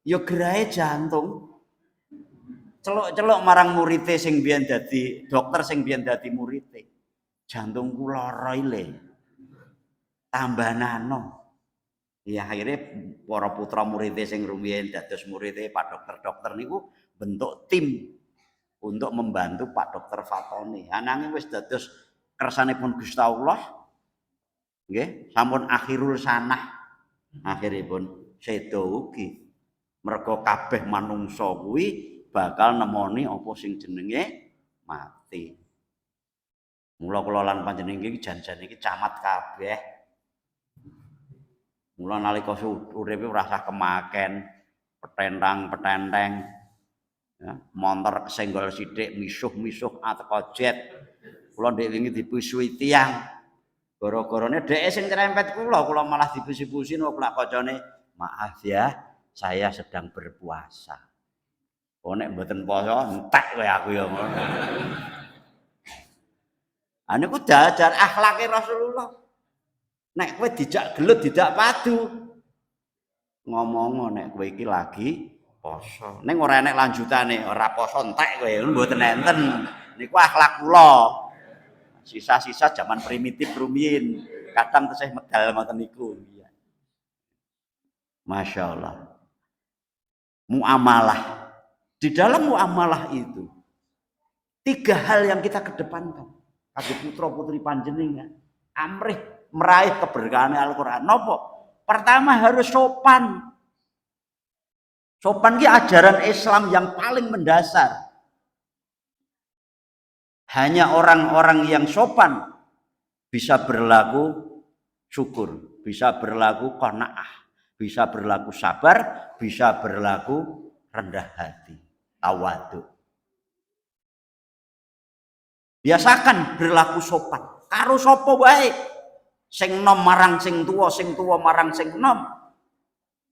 ya gerahe jantung. Celuk-celuk marang murite sing biyen dadi dokter sing biyen dadi murite. Jantungku lara ile. Tambanano. Ya akhirnya para putra muridé sing rumiyin dados muridé Pak Dokter-dokter niku bentuk tim untuk membantu Pak Dokter Fatoni. Ananging wis dados kersanipun Gusti Allah. Nggih, sampun akhirul sanah. Akhiripun sedo ugi. Mergo kabeh manungsa kuwi bakal nemoni apa sing jenenge mati. Mula kula lan panjenengan iki jan-jan iki camat kabeh. Mula nalika uripe ora usah kemaken petentang-petenteng. Ya, motor kesenggol sithik misuh-misuh ateko jet. Kula ndek wingi dipusui tiyang. Gara-garane dheke sing nyerempet kula malah dipusi-pusi kok kancane, "Maaf ya, saya sedang berpuasa." Oh nek mboten poso entek kowe aku ya ngono. Ah niku dajar akhlake Rasulullah. Nek kowe dijak gelut dijak padu. Ngomong nek kowe iki lagi poso. Ning ora enek lanjutane, ora poso entek kowe, mboten enten. Niku akhlak kula. Sisa-sisa zaman primitif rumiyin, kadang tesih medal ngoten niku. Masya Allah. Muamalah. Di dalam muamalah itu 3 hal yang kita kedepankan. Kagem putra-putri panjenengan, amrih meraih keberkahan Al-Qur'an. Napa? Pertama harus sopan. Sopan ki ajaran Islam yang paling mendasar. Hanya orang-orang yang sopan bisa berlaku syukur, bisa berlaku qanaah, bisa berlaku sabar, bisa berlaku rendah hati, tawadhu. Biasakan berlaku sopan. Karo sapa wae. Sing nom marang sing tuwa marang sing nom.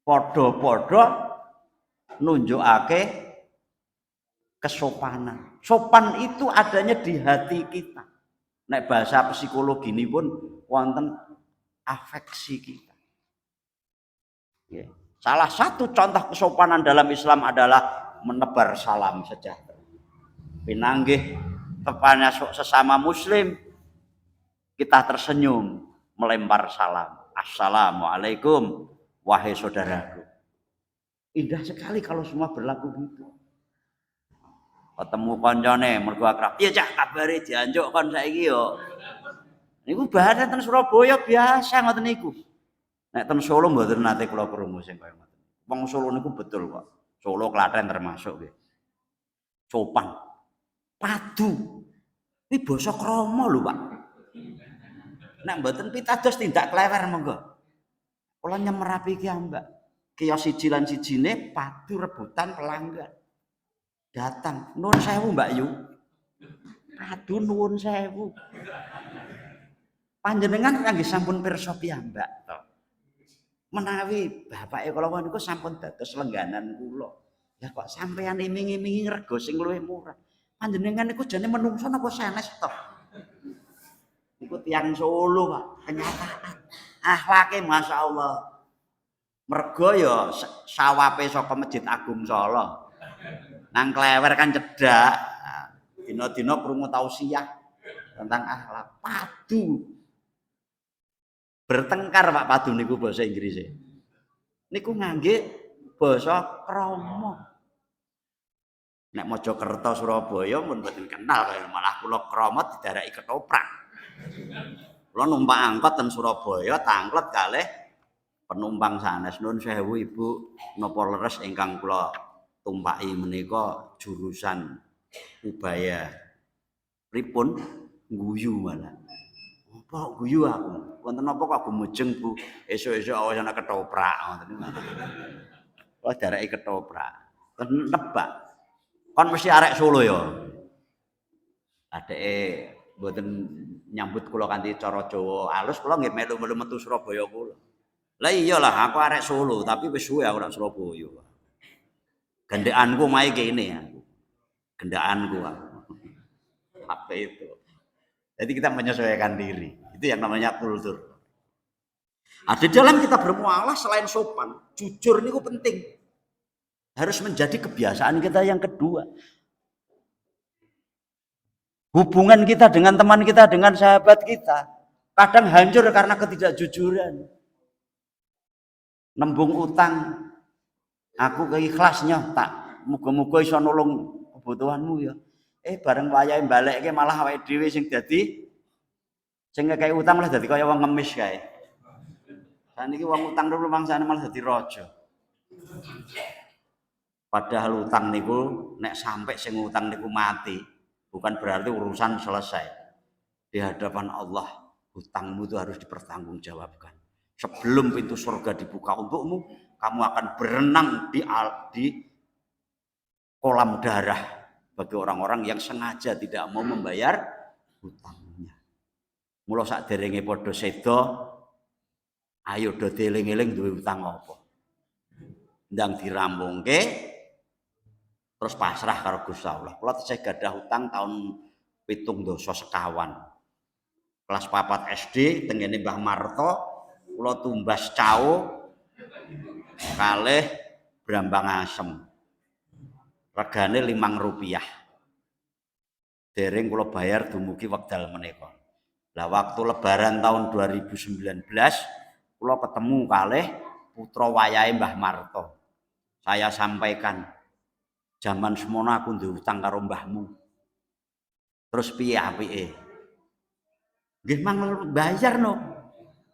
Padha-padha nunjukake kesopanan. Sopan itu adanya di hati kita. Nek bahasa psikologi ini pun wonten afeksi kita. Ya. Salah satu contoh kesopanan dalam Islam adalah menebar salam sejahtera. Pinanggih kepada sesama muslim kita tersenyum melempar salam. Assalamualaikum wahai saudaraku. Indah sekali kalau semua berlaku gitu. Ketemu koncone mergo akrab. Iya Cak, kabare dianjuk kon saiki yo. Niku bahasa ten Surabaya biasa ngoten niku. Nek ten Solo mboten nate kula krungu sing kaya ngoten. Wong Solo niku betul kok. Solo Klaten termasuk nggih. Sopan. Padu. Iki basa krama lho, Pak. Nek mboten pitados tindak klewer monggo. Kula nyemerapi ki ambak. Kios siji lan sijine padu rebutan pelanggan. Datang, nuwun sewu Mbak Yu. Padu nuwun sewu. Panjenengan kangge sampun pirsa piyambak to. Menawi bapake kula niku sampun dados lengganan kula. Ya kok sampeyan iming-imingi rega sing luwih murah. Panjenengan niku jane menungso napa sanes to? Niku tiyang Solo, Pak. Kenyataan. Akhlake masyaallah. Mergo ya sawape saka Masjid Agung Solo. Nang klewer kan cedak. Dina-dina krungu tausiah tentang akhlak. Padu. Bertengkar Pak padu niku basa Inggrise. Niku ngangge basa krama. Nek Mojokerto Surabaya mun mboten kenal kaya malah kula krama didaraki ketoprak. Kula numpak angkot ten Surabaya tanglet kalih penumpang sanes. Nuwun sewu Ibu, napa leres ingkang kula tumpaki menika jurusan Ubaya. Pripun guyu malah. Apa guyu aku? Wonten napa kok gumujeng Bu? Esuk-esuk awas ana ketoprak ngoten niku. Kula dareki ketoprak. Nebak. Kon mesti arek Solo ya. Adeke mboten nyambut kula kanthi cara Jawa alus, kula nggih melu-melu metu Surabaya kula. Lah iyalah aku arek Solo, tapi wis suwe aku nang Surabaya. Gendekanku mae kene aku. Gendakanku aku. Apa itu? Jadi kita menyesuaikan diri. Itu yang namanya kultur. Di dalam kita bermuamalah selain sopan, jujur niku penting. Harus menjadi kebiasaan kita yang kedua. Hubungan kita dengan teman kita, dengan sahabat kita, kadang hancur karena ketidakjujuran. Nembung utang, aku keikhlasnya tak muga-muga iso nulung kebutuhanmu ya. Bareng wayahe balekke malah awake dhewe sing dadi sing ngekeki utang malah dadi kaya wong ngemis kae. Saniki wong utang dulu mangsane malah dadi raja. Padahal utang niku nek sampai sing utang niku mati, bukan berarti urusan selesai. Di hadapan Allah, hutangmu itu harus dipertanggungjawabkan. Sebelum pintu surga dibuka untukmu, kamu akan berenang di kolam darah bagi orang-orang yang sengaja tidak mau membayar hutangnya. Mula saderenge padha seda, ayo do dieling-eling duwe hutang apa. Ndang dirampungke terus pasrah karo Gusti Allah. Kula tesih gadah hutang tahun 17 sekawan. Kelas 4 SD tengene Mbah Marto, kula tumbas cao kalih brambang asem. Regane Rp5. Dereng kula bayar dumugi wekdal menika. Lah waktu lebaran tahun 2019 kula ketemu kalih putra wayahe Mbah Marto. Saya sampaikan, zaman semono aku duwe utang karo mbahmu. Terus piye apike? Nggih mang bayar no.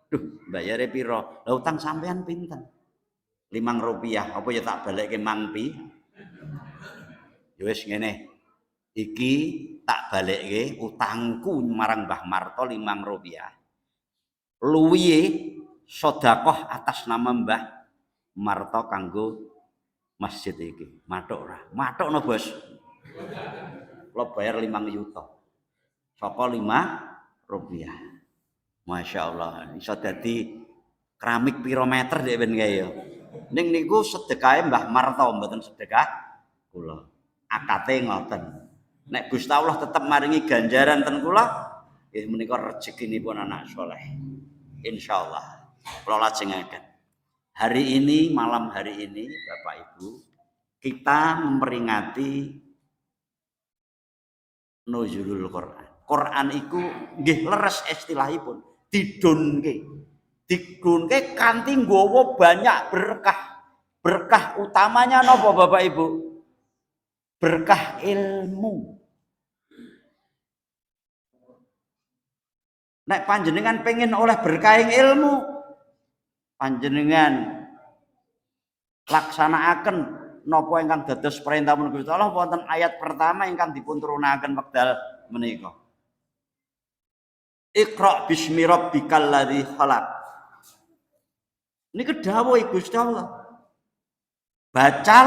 Duh, bayare pira? Lah utang sampean pinten? Rp5. Apa ya tak balekke mang pi? Ya wis ngene. Iki tak balekke utangku marang Mbah Marto Rp5. Luwihe sedekah atas nama Mbah Marto kanggo masjid iki. Matuk ora? Matukno, Bos. Kula bayar 5 juta. Saka Rp5. Masya Allah, iso dadi keramik piro meter dek ben kae ya. Ning niku sedekahe Mbah Marto mboten sedekah kula. Akate ngoten. Nek Gusti Allah tetep maringi ganjaran ten kula, nggih menika rezekinipun anak saleh. Insyaallah. Kula lajengaken. Hari ini, malam hari ini Bapak Ibu, kita memperingati nuzulul Quran. Quran iku nggih leres istilahipun didunke kanthi nggawa banyak berkah. Berkah utamanya napa Bapak Ibu? Berkah ilmu. Nek panjenengan pengen oleh berkah ilmu, panjenengan laksanakaken napa ingkang dados perintahipun Gusti Allah wonten ayat pertama ingkang dipun turunaken wekdal menika. Iqra bismi rabbikal ladzi khalaq. Niki dawuh Gusti Allah. Bacalah